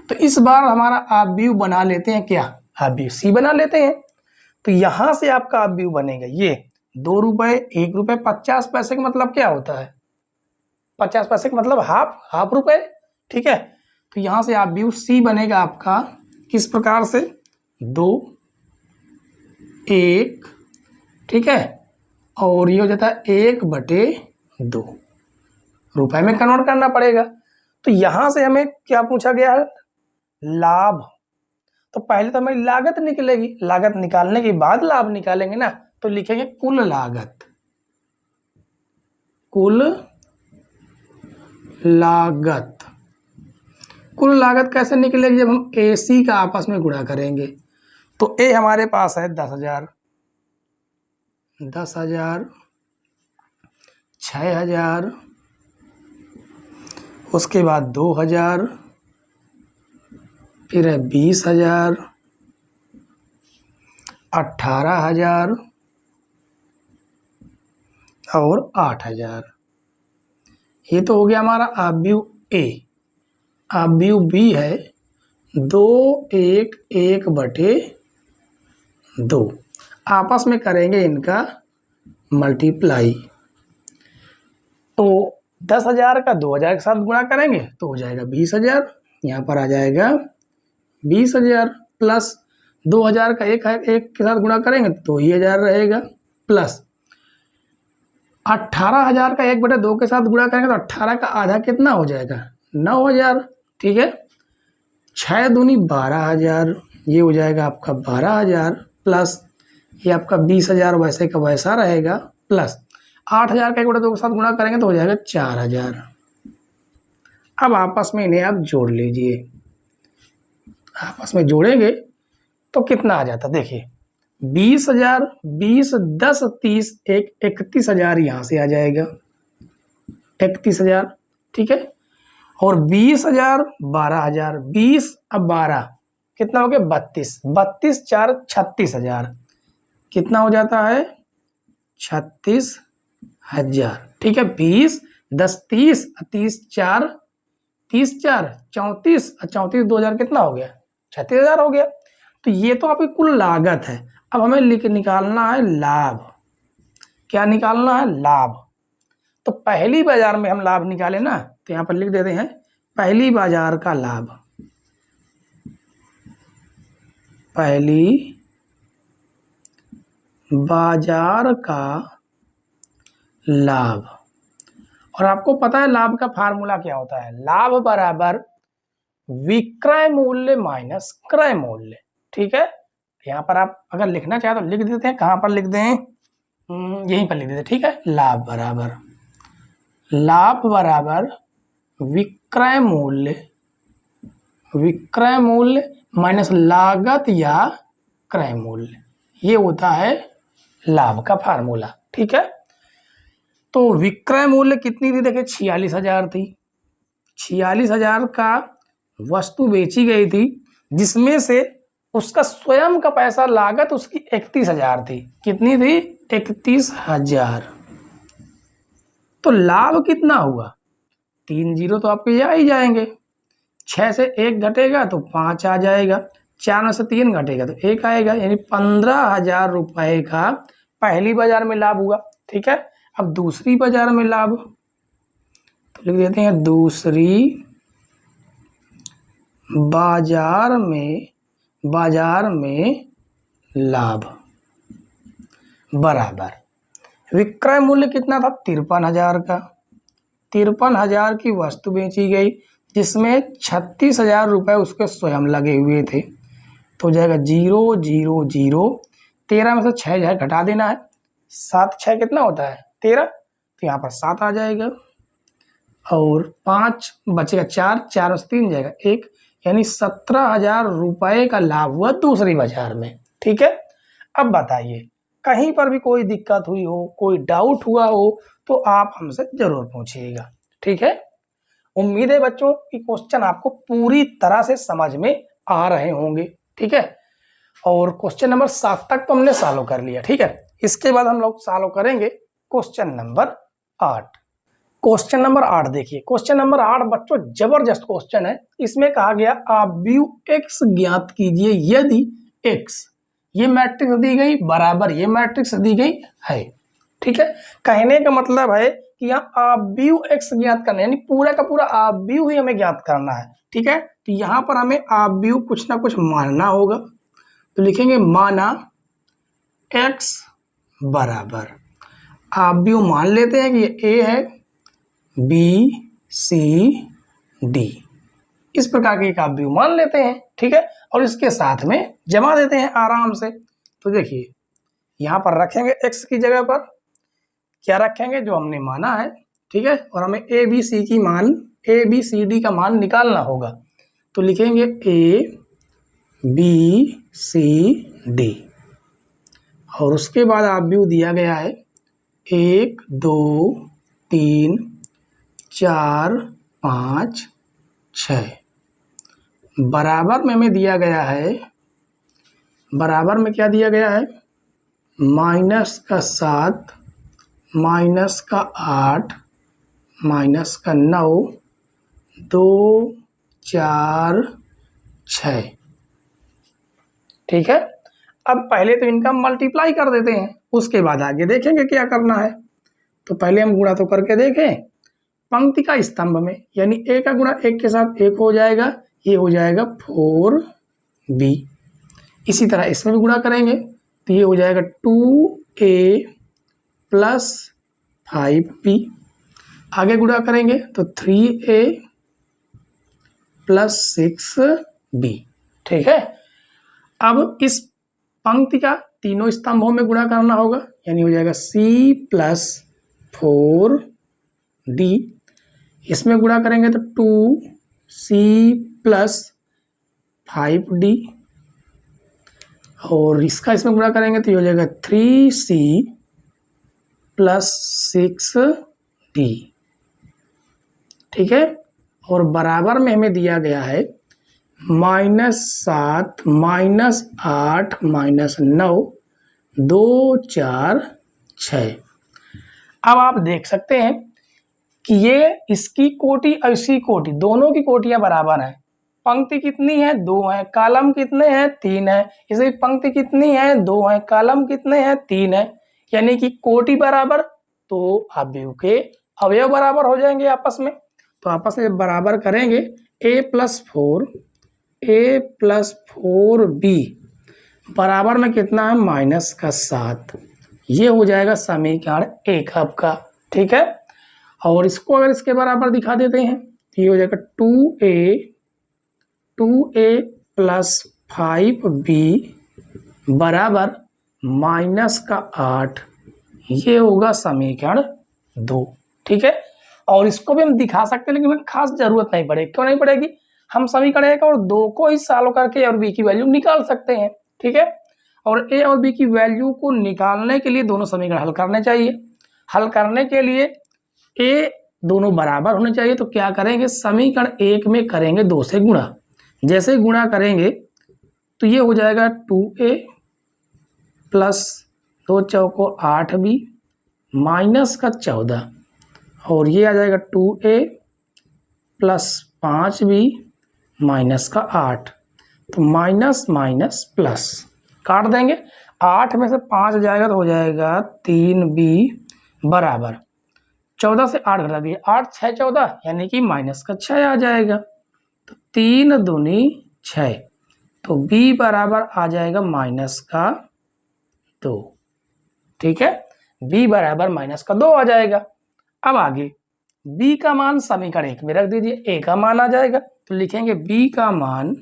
तो इस बार हमारा ऑब्यू बना लेते हैं, क्या ऑब्यू सी बना लेते हैं। तो यहाँ से आपका ऑब्यू बनेगा ये 2 रुपए 1 रुपए 50 पैसे का मतलब क्या होता है, 50 पैसे का मतलब हाफ रुपए। ठीक है, तो यहाँ से ऑब्यू सी बनेगा आपका किस प्रकार से, 2 1, ठीक है, और ये हो जाता है 1/2, रुपए में कन्वर्ट करना पड़ेगा। तो यहां से हमें क्या पूछा गया है, लाभ। तो पहले तो हमें लागत निकलेगी, लागत निकालने के बाद लाभ निकालेंगे ना, तो लिखेंगे कुल लागत। कुल लागत, कुल लागत कैसे निकलेगी, जब हम ए सी का आपस में गुणा करेंगे। तो ए हमारे पास है 10,000, 10,000 6,000, उसके बाद 2,000, फिर है 20,000, 18,000 और 8,000। ये तो हो गया हमारा ऑब्यू ए। ऑब्यू बी है 2 1 1/2, आपस में करेंगे इनका मल्टीप्लाई। तो 10,000 का 2,000 के साथ गुणा करेंगे तो हो जाएगा 20,000, यहाँ पर आ जाएगा 20,000, प्लस 2,000 का एक के साथ गुणा करेंगे तो 2,000 रहेगा, प्लस 18,000 का 1/2 के साथ गुणा करेंगे तो 18 का आधा कितना हो जाएगा, 9,000। ठीक है, 6 दूनी 12,000, ये हो जाएगा आपका 12,000, प्लस ये आपका 20,000 वैसे का वैसा रहेगा, प्लस 8,000 का 1/2 के साथ गुणा करेंगे तो हो जाएगा 4,000। अब आपस में इन्हें आप जोड़ लीजिए, आपस में जोड़ेंगे तो कितना आ जाता, देखिए 20,000 20 10 30 31,000 यहाँ से आ जाएगा, 31,000। ठीक है, और 20,000 12,000, 20 अब 12 कितना हो गया, 32 32 4 36,000, कितना हो जाता है 36,000। ठीक है, 20 10 30 30 4 30 4 34, 34 2000 कितना हो गया, 36,000 हो गया। तो ये तो आपकी कुल लागत है। अब हमें निकालना है लाभ। क्या निकालना है, लाभ। तो पहली बाजार में हम लाभ निकाले ना, तो यहाँ पर लिख देते हैं पहली बाजार का लाभ, पहली बाजार का लाभ। और आपको पता है लाभ का फार्मूला क्या होता है, लाभ बराबर विक्रय मूल्य माइनस क्रय मूल्य। ठीक है, यहाँ पर आप अगर लिखना चाहे तो लिख देते हैं, कहाँ पर लिख दें, यहीं पर लिख देते हैं। ठीक है, लाभ बराबर विक्रय मूल्य माइनस लागत या क्रय मूल्य, ये होता है लाभ का फार्मूला। ठीक है, तो विक्रय मूल्य कितनी थी, देखिए 46,000 थी। 46,000 का वस्तु बेची गई थी, जिसमें से उसका स्वयं का पैसा लागत उसकी 31,000 थी। कितनी थी, 31,000। तो लाभ कितना हुआ, 3 जीरो तो आपके ये आ ही जाएंगे। 6 से 1 घटेगा तो 5 आ जाएगा, 4 में से 3 घटेगा तो 1 आएगा, यानी 15,000 रुपए का पहली बाजार में लाभ हुआ। ठीक है, अब दूसरी बाजार में लाभ, तो लिख देते हैं दूसरी बाजार में लाभ बराबर विक्रय मूल्य कितना था, 53,000 का। 53,000 की वस्तु बेची गई, जिसमें 36,000 रुपये उसके स्वयं लगे हुए थे। तो हो जाएगा 0 0 0, 13 में से 6 जो है घटा देना है, 7 6 कितना होता है, 13, तो यहाँ पर 7 आ जाएगा। और 5 बचेगा, 4 में से 3 जाएगा 1, यानी 17,000 रुपये का लाभ हुआ दूसरी बाजार में। ठीक है, अब बताइए कहीं पर भी कोई दिक्कत हुई हो, कोई डाउट हुआ हो, तो आप हमसे जरूर पूछिएगा। ठीक है, उम्मीद है बच्चों कि क्वेश्चन आपको पूरी तरह से समझ में आ रहे होंगे। ठीक है, और क्वेश्चन नंबर 7 तक तो हमने सॉल्व कर लिया। ठीक है, इसके बाद हम लोग सॉल्व करेंगे क्वेश्चन नंबर 8। क्वेश्चन नंबर 8 देखिए, क्वेश्चन नंबर 8 बच्चों जबरदस्त क्वेश्चन है। इसमें कहा गया आव्यूह x ज्ञात कीजिए यदि x, ये मैट्रिक्स दी गई बराबर ये मैट्रिक्स दी गई है। ठीक है, कहने का मतलब है कि यहाँ आव्यूह x ज्ञात करना है, यानी पूरा का पूरा आव्यूह ही हमें ज्ञात करना है। ठीक है, तो यहाँ पर हमें आव्यूह कुछ ना कुछ मानना होगा, तो लिखेंगे माना x बराबर, आव्यूह मान लेते हैं कि ये a है, B C D, इस प्रकार के एक आव्यूह मान लेते हैं। ठीक है, और इसके साथ में जमा देते हैं आराम से। तो देखिए यहाँ पर रखेंगे x की जगह पर क्या रखेंगे, जो हमने माना है। ठीक है, और हमें A B C D का मान निकालना होगा, तो लिखेंगे A B C D, और उसके बाद आव्यूह दिया गया है 1 2 3 4 5 6, बराबर में हमें दिया गया है, बराबर में क्या दिया गया है, -7 -8 -9 2 4 6। ठीक है, अब पहले तो इनका मल्टीप्लाई कर देते हैं, उसके बाद आगे देखेंगे क्या करना है। तो पहले हम गुणा तो करके देखें पंक्ति का स्तंभ में, यानी a का गुणा 1 के साथ 1 हो जाएगा, ये हो जाएगा 4b। इसी तरह इसमें भी गुणा करेंगे तो ये हो जाएगा 2a + 5b। आगे गुणा करेंगे तो 3a + 6b। ठीक है, अब इस पंक्ति का तीनों स्तंभों में गुणा करना होगा, यानी हो जाएगा c + 4d। इसमें गुणा करेंगे तो 2c + 5d, और इसका इसमें गुणा करेंगे तो ये हो जाएगा 3c + 6d। ठीक है, और बराबर में हमें दिया गया है -7 -8 -9 2 4 6। अब आप देख सकते हैं कि ये इसकी कोटि और इसकी कोटि दोनों की कोटियां बराबर हैं। पंक्ति कितनी है? 2 है। कॉलम कितने हैं? 3 है। इसे पंक्ति कितनी है? 2 है। कॉलम कितने हैं? 3 है। यानी कि कोटि बराबर तो अवयव के अवयव बराबर हो जाएंगे आपस में। तो आपस में बराबर करेंगे a+4b बराबर में कितना है? -7। ये हो जाएगा समीकरण 1 आपका। ठीक है, और इसको अगर इसके बराबर दिखा देते हैं तो ये हो जाएगा 2a + 5b बराबर -8। ये होगा समीकरण 2। ठीक है, और इसको भी हम दिखा सकते हैं लेकिन हमें खास जरूरत नहीं पड़ेगी। क्यों नहीं पड़ेगी? हम समीकरण 1 और 2 को ही सॉल्व करके और b की वैल्यू निकाल सकते हैं। ठीक है, और a और b की वैल्यू को निकालने के लिए दोनों समीकरण हल करने चाहिए। हल करने के लिए a दोनों बराबर होने चाहिए। तो क्या करेंगे? समीकरण 1 में करेंगे 2 से गुणा। जैसे गुणा करेंगे तो ये हो जाएगा 2a + 2 चौको 8b -14, और ये आ जाएगा 2a + 5b -8। तो माइनस माइनस प्लस काट देंगे। 8 में से 5 जाएगा तो हो जाएगा 3b बराबर 14 से 8 घटा दिए, 8 6 14 यानी कि -6 आ जाएगा। तो 3 दूनी 6, तो b बराबर आ जाएगा -2। ठीक है, b बराबर -2 आ जाएगा। अब आगे b का मान समीकरण 1 में रख दीजिए, a का मान आ जाएगा। तो लिखेंगे b का मान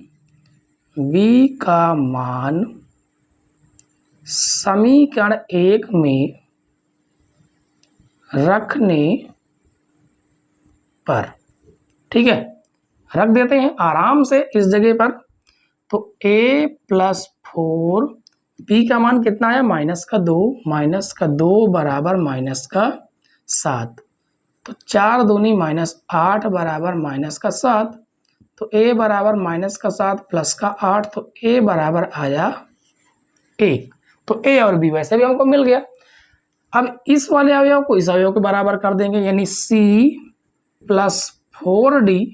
समीकरण 1 में रखने पर, ठीक है, रख देते हैं आराम से इस जगह पर। तो a+4 b का मान कितना है? -2 बराबर -7। तो 4 दूनी -8 बराबर -7। तो a बराबर -7 प्लस का 8, तो a बराबर आया 1। तो a और b वैसे भी हमको मिल गया। अब इस वाले अवयव को इस अवयव के बराबर कर देंगे, यानी c + 4d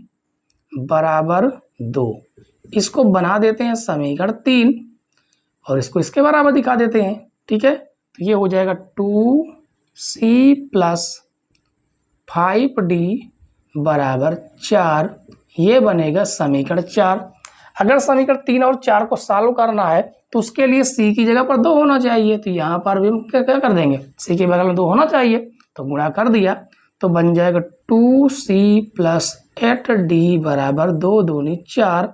बराबर 2। इसको बना देते हैं समीकरण 3 और इसको इसके बराबर दिखा देते हैं। ठीक है, तो ये हो जाएगा 2c + 5d बराबर 4। ये बनेगा समीकरण 4। अगर समीकरण 3 और 4 को सॉल्व करना है तो उसके लिए c की जगह पर 2 होना चाहिए। तो यहाँ पर भी हम क्या कर देंगे? c के बगल में 2 होना चाहिए, तो गुणा कर दिया तो बन जाएगा 2c + 8d बराबर 2 दूनी 4,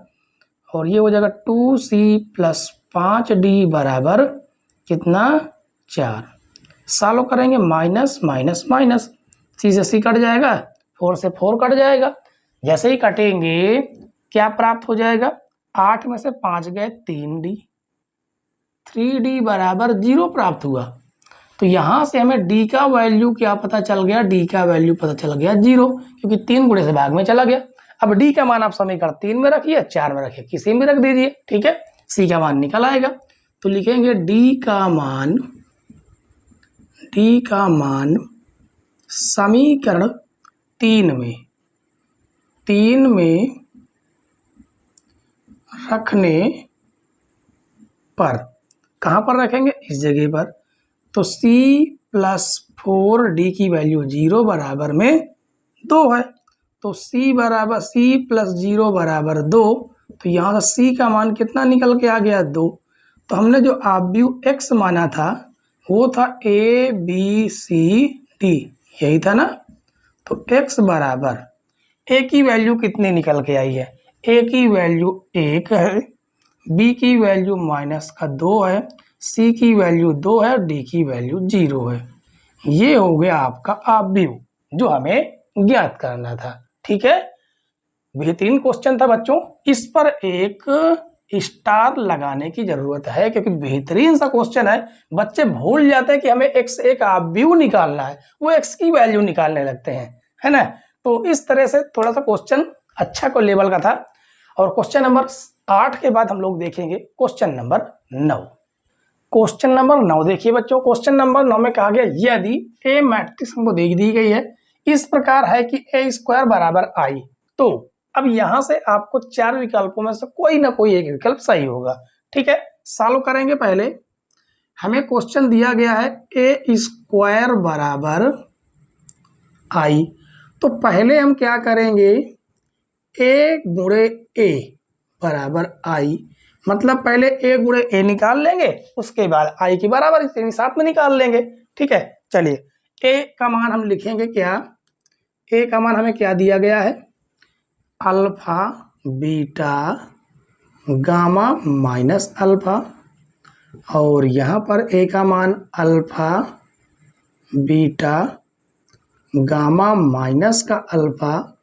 और ये हो जाएगा 2c + 5d बराबर कितना? 4। सॉल्व करेंगे माइनस माइनस माइनस, c से c कट जाएगा, 4 से 4 कट जाएगा। जैसे ही कटेंगे क्या प्राप्त हो जाएगा? 8 में से 5 गए 3d, 3d बराबर 0 प्राप्त हुआ। तो यहाँ से हमें d का वैल्यू क्या पता चल गया? d का वैल्यू पता चल गया 0, क्योंकि 3 गुणे से भाग में चला गया। अब d का मान आप समीकरण 3 में रखिए, 4 में रखिए, किसी में रख दीजिए। ठीक है, c का मान निकल आएगा। तो लिखेंगे d का मान समीकरण 3 में रखने पर, कहाँ पर रखेंगे? इस जगह पर। तो c + 4d की वैल्यू 0 बराबर में 2 है। तो c + 0 बराबर 2। तो यहाँ से c का मान कितना निकल के आ गया? 2। तो हमने जो अवयव x माना था वो था a b c d, यही था ना। तो x बराबर a की वैल्यू कितनी निकल के आई है? a की वैल्यू 1 है, b की वैल्यू -2 है, c की वैल्यू 2 है, d की वैल्यू 0 है। ये हो गया आपका अवयव जो हमें ज्ञात करना था। ठीक है, बेहतरीन क्वेश्चन था बच्चों। इस पर एक स्टार लगाने की जरूरत है क्योंकि बेहतरीन सा क्वेश्चन है। बच्चे भूल जाते हैं कि हमें x एक अवयव निकालना है, वो x की वैल्यू निकालने लगते हैं, है ना। तो इस तरह से थोड़ा सा क्वेश्चन अच्छा को लेवल का था। और क्वेश्चन नंबर 8 के बाद हम लोग देखेंगे क्वेश्चन नंबर 9। क्वेश्चन नंबर 9 देखिए बच्चों। क्वेश्चन नंबर 9 में कहा गया यदि ए मैट्रिक्स हमको दे दी गई है, इस प्रकार है कि ए स्क्वायर बराबर आई। तो अब यहां से आपको चार विकल्पों में से कोई ना कोई एक विकल्प सही होगा। ठीक है, सॉल्व करेंगे। पहले हमें क्वेश्चन दिया गया है ए स्क्वायर बराबर आई, तो पहले हम क्या करेंगे, ए गुणे ए बराबर आई, मतलब पहले ए गुणे ए निकाल लेंगे, उसके बाद आई की बराबर साथ में निकाल लेंगे। ठीक है, चलिए ए का मान हम लिखेंगे क्या, ए का मान हमें क्या दिया गया है, alpha beta gamma minus alpha, और यहाँ पर ए का मान अल्फा बीटा गामा माइनस का अल्फा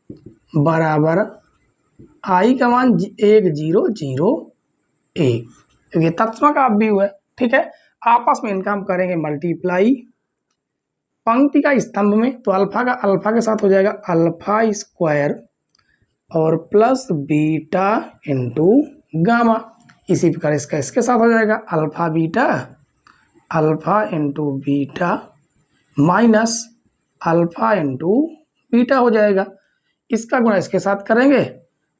बराबर आई का मान 1001, ये तत्सम आप भी हुआ है। ठीक है, आपस में इनका हम करेंगे मल्टीप्लाई पंक्ति का स्तंभ में, तो अल्फा का अल्फा के साथ हो जाएगा अल्फा स्क्वायर और प्लस बीटा इंटू गामा। इसी प्रकार इसका इसके साथ हो जाएगा alpha into beta minus alpha into beta हो जाएगा। इसका गुणा इसके साथ करेंगे,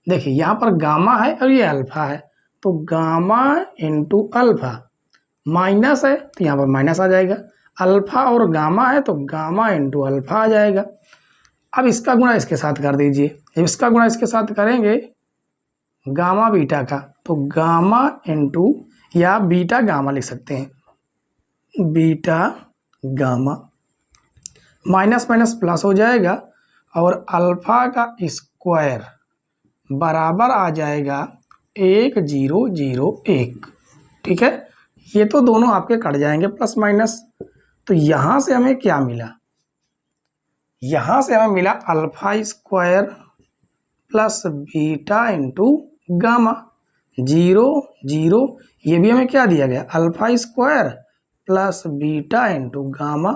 देखिए यहाँ पर गामा है और ये अल्फा है, तो गामा इंटू अल्फा, माइनस है तो यहाँ पर माइनस आ जाएगा, अल्फा और गामा है तो गामा इंटू अल्फा आ जाएगा। अब इसका गुणा इसके साथ कर दीजिए, जब इसका गुणा इसके साथ करेंगे गामा बीटा का, तो गामा इंटू, या बीटा गामा लिख सकते हैं, beta gamma, minus minus plus हो जाएगा और अल्फा का स्क्वायर बराबर आ जाएगा 1001। ठीक है, ये तो दोनों आपके कट जाएंगे प्लस माइनस, तो यहाँ से हमें क्या मिला, यहाँ से हमें मिला alpha square plus beta into gamma, 0, ये भी हमें क्या दिया गया, alpha square plus beta into gamma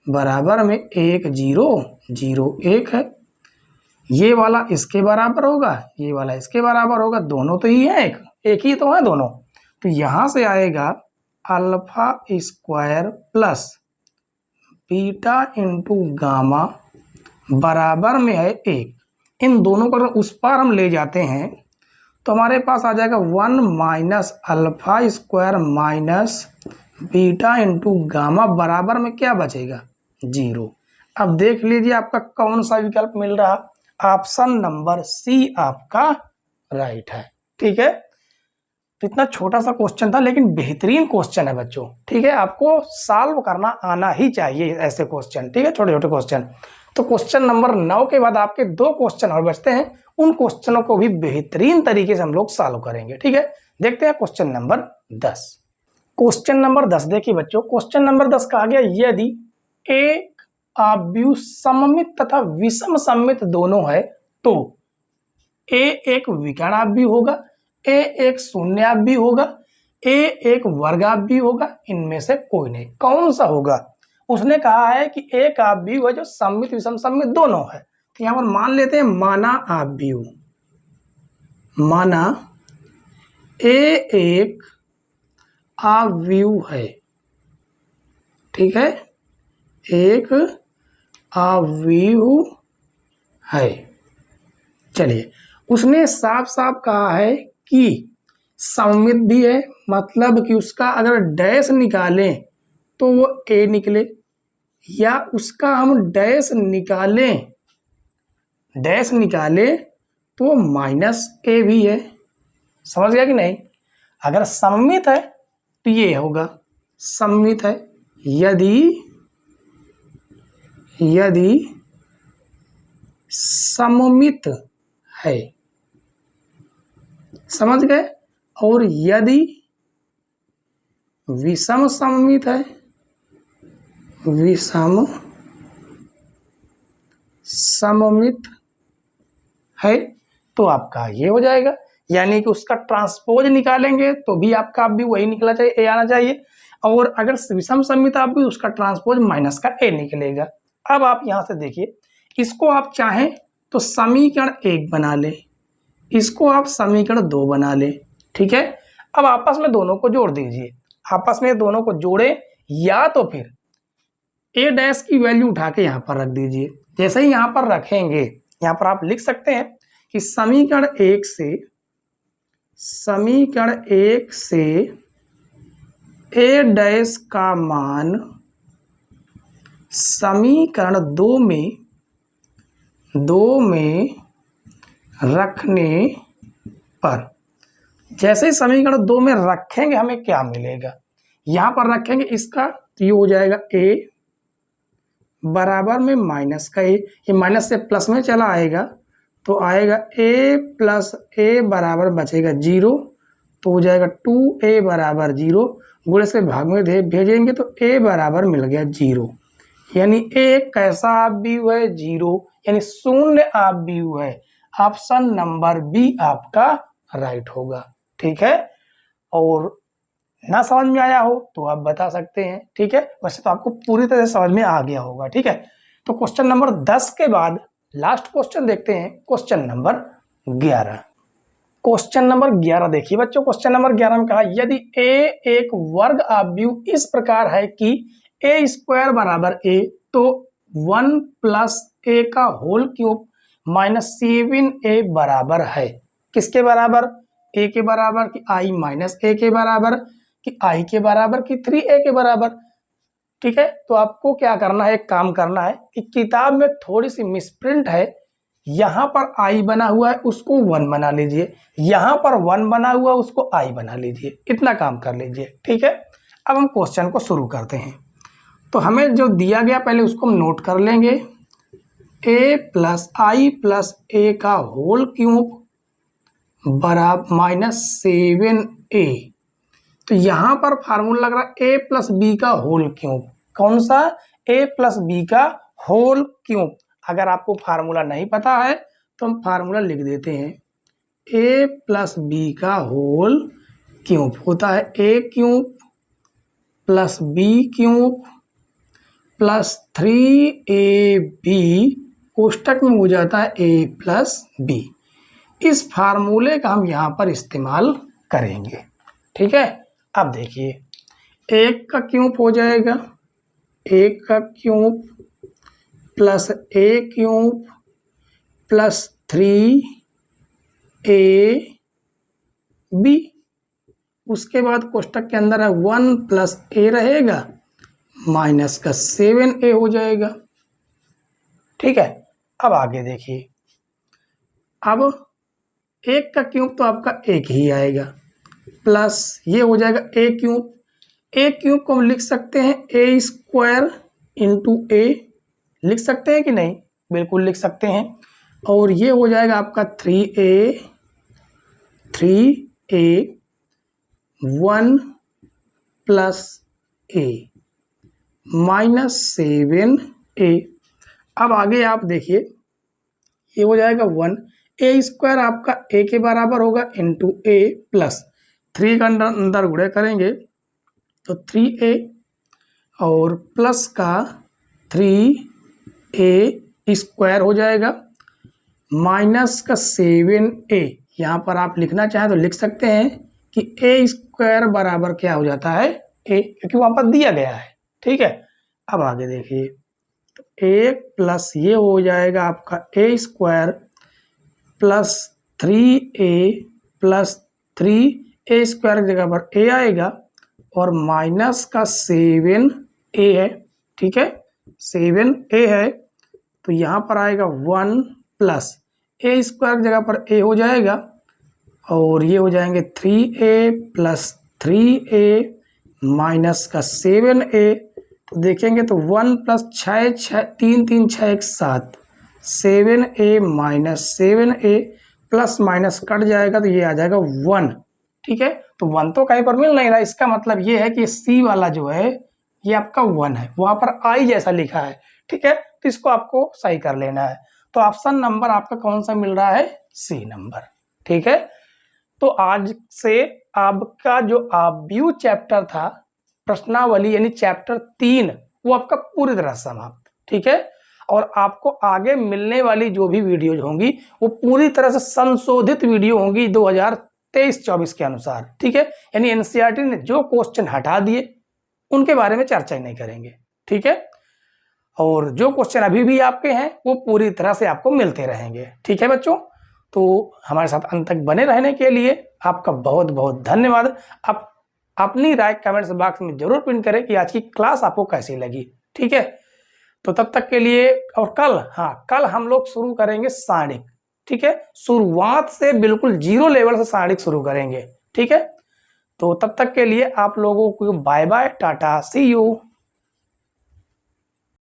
बराबर में 1001 है। ये वाला इसके बराबर होगा, ये वाला इसके बराबर होगा, दोनों तो ही है, एक ही तो है दोनों, तो यहाँ से आएगा alpha square plus beta into gamma बराबर में है 1। इन दोनों को अगर उस पार हम ले जाते हैं तो हमारे पास आ जाएगा 1 minus alpha square minus beta into gamma बराबर में क्या बचेगा, 0। अब देख लीजिए आपका कौन सा विकल्प मिल रहा, ऑप्शन नंबर सी आपका राइट है। ठीक है, तो इतना छोटा सा क्वेश्चन था लेकिन बेहतरीन क्वेश्चन है बच्चों। ठीक है, आपको सॉल्व करना आना ही चाहिए ऐसे क्वेश्चन। ठीक है, छोटे छोटे क्वेश्चन। तो क्वेश्चन नंबर 9 के बाद आपके 2 क्वेश्चन और बचते हैं, उन क्वेश्चनों को भी बेहतरीन तरीके से हम लोग सॉल्व करेंगे। ठीक है, देखते हैं क्वेश्चन नंबर 10। क्वेश्चन नंबर 10 देखिए बच्चों, क्वेश्चन नंबर 10 कहा गया यदि एक आव्यूह सममित तथा विषम सममित दोनों है तो ए एक विकर्ण आव्यूह होगा, ए एक शून्य आव्यूह होगा, ए एक वर्ग आव्यूह होगा, इनमें से कोई नहीं, कौन सा होगा। उसने कहा है कि एक आव्यूह है जो सममित विषम सममित दोनों है, तो यहां पर मान लेते हैं माना आव्यूह, माना ए एक आव्यूह है। ठीक है, एक आव्यूह है। चलिए, उसने साफ साफ कहा है कि सममित भी है, मतलब कि उसका अगर डैश निकालें तो वो ए निकले, या उसका हम डैश निकालें तो माइनस ए भी है। समझ गया कि नहीं। अगर सममित है तो ये होगा, सममित है यदि सममित है, समझ गए। और यदि विषम सममित है, विषम सममित है तो आपका ये हो जाएगा, यानी कि उसका ट्रांसपोज निकालेंगे तो भी आपका आप भी वही निकला चाहिए, ए आना चाहिए। और अगर विषम सममित आप भी, उसका ट्रांसपोज माइनस का ए निकलेगा। अब आप यहां से देखिए, इसको आप चाहें तो समीकरण 1 बना ले, इसको आप समीकरण 2 बना ले। ठीक है, अब आपस में दोनों को जोड़ दीजिए, आपस में दोनों को जोड़े, या तो फिर ए डैश की वैल्यू उठा के यहाँ पर रख दीजिए। जैसे ही यहाँ पर रखेंगे, यहाँ पर आप लिख सकते हैं कि समीकरण एक से ए डैश का मान समीकरण दो में रखने पर, जैसे ही समीकरण 2 में रखेंगे हमें क्या मिलेगा, यहां पर रखेंगे इसका तो ये हो जाएगा a बराबर में माइनस का a, ये माइनस से प्लस में चला आएगा तो आएगा a प्लस a बराबर बचेगा 0, तो हो जाएगा 2a बराबर 0, गुणे से भाग में भेजेंगे तो a बराबर मिल गया 0, यानी a कैसा ऑब्जेक्टिव है 0, यानी शून्य ऑब्जेक्टिव है। ऑप्शन नंबर बी आपका राइट होगा। ठीक है, और ना समझ में आया हो तो आप बता सकते हैं। ठीक है, वैसे तो आपको पूरी तरह से समझ में आ गया होगा। ठीक है, तो क्वेश्चन नंबर 10 के बाद लास्ट क्वेश्चन देखते हैं, क्वेश्चन नंबर 11। क्वेश्चन नंबर 11 देखिए बच्चों, क्वेश्चन नंबर 11 में कहा यदि a एक वर्ग ऑब्जेक्टिव इस प्रकार है कि a स्क्वायर बराबर a, तो 1 प्लस a का होल क्यूब माइनस 7a बराबर है। किसके बराबर? a के बराबर कि i माइनस a के बराबर कि i के बराबर कि 3a के बराबर। ठीक है, तो आपको क्या करना है, एक काम करना है कि किताब में थोड़ी सी मिसप्रिंट है, यहाँ पर i बना हुआ है उसको 1 बना लीजिए, यहाँ पर 1 बना हुआ है उसको i बना लीजिए, इतना काम कर लीजिए। ठीक है, अब हम क्वेश्चन को शुरू करते हैं। तो हमें जो दिया गया पहले उसको हम नोट कर लेंगे, a प्लस आई प्लस ए का होल क्यूब बराबर माइनस 7a। तो यहाँ पर फार्मूला लग रहा है a प्लस बी का होल क्यूब। कौन सा? a प्लस बी का होल क्यूब। अगर आपको फार्मूला नहीं पता है तो हम फार्मूला लिख देते हैं, a प्लस बी का होल क्यूब होता है a cube plus b cube plus 3ab कोष्टक में हो जाता है a प्लस बी। इस फार्मूले का हम यहाँ पर इस्तेमाल करेंगे। ठीक है, अब देखिए 1 का क्यूब हो जाएगा 1 का cube plus a cube plus 3ab, उसके बाद कोष्टक के अंदर है 1 प्लस a रहेगा माइनस का 7a हो जाएगा। ठीक है, अब आगे देखिए, अब 1 का क्यूब तो आपका 1 ही आएगा प्लस ये हो जाएगा a क्यूब को हम लिख सकते हैं a स्क्वायर इंटू a, लिख सकते हैं कि नहीं? बिल्कुल लिख सकते हैं। और ये हो जाएगा आपका 3a 1 plus a minus 7a। अब आगे आप देखिए, ये हो जाएगा 1, a स्क्वायर आपका a के बराबर होगा इंटू a प्लस 3 का अंदर गुणे करेंगे तो 3a और प्लस का 3a स्क्वायर हो जाएगा माइनस का 7a। यहाँ पर आप लिखना चाहें तो लिख सकते हैं कि a स्क्वायर बराबर क्या हो जाता है a, क्योंकि वहाँ पर दिया गया है। ठीक है, अब आगे देखिए, तो 1 प्लस ये हो जाएगा आपका a square plus 3a plus 3a square की जगह पर a आएगा और माइनस का 7a है। ठीक है, 7a है तो यहाँ पर आएगा 1 प्लस a स्क्वायर की जगह पर a हो जाएगा और ये हो जाएंगे 3a प्लस 3a माइनस का 7a। तो देखेंगे तो 1 plus 3 3 6 1 7 7a minus 7a plus minus cut जाएगा तो ये आ जाएगा 1। ठीक है, तो 1 तो कहीं पर मिल नहीं रहा, इसका मतलब ये है कि सी वाला जो है ये आपका 1 है, वहां पर आई जैसा लिखा है। ठीक है, तो इसको आपको सही कर लेना है। तो ऑप्शन नंबर आपका कौन सा मिल रहा है? C number. ठीक है, तो आज से आपका जो ऑब्जेक्टिव चैप्टर था प्रश्नावली यानी चैप्टर 3 वो आपका पूरी तरह समाप्त। ठीक है, और आपको आगे मिलने वाली जो भी वीडियोज होंगी वो पूरी तरह से संशोधित वीडियो होंगी 2023-24 के अनुसार। ठीक है, यानी एनसीईआरटी ने जो क्वेश्चन हटा दिए उनके बारे में चर्चा ही नहीं करेंगे। ठीक है, और जो क्वेश्चन अभी भी आपके हैं वो पूरी तरह से आपको मिलते रहेंगे। ठीक है बच्चों, तो हमारे साथ अंत तक बने रहने के लिए आपका बहुत बहुत धन्यवाद। आप अपनी राय कमेंट्स बॉक्स में जरूर पिन करें कि आज की क्लास आपको कैसी लगी। ठीक है, तो तब तक के लिए, और कल हम लोग शुरू करेंगे सारणिक। ठीक है, शुरुआत से बिल्कुल 0 लेवल से सारणिक शुरू करेंगे। ठीक है, तो तब तक के लिए आप लोगों को bye bye, tata, see you.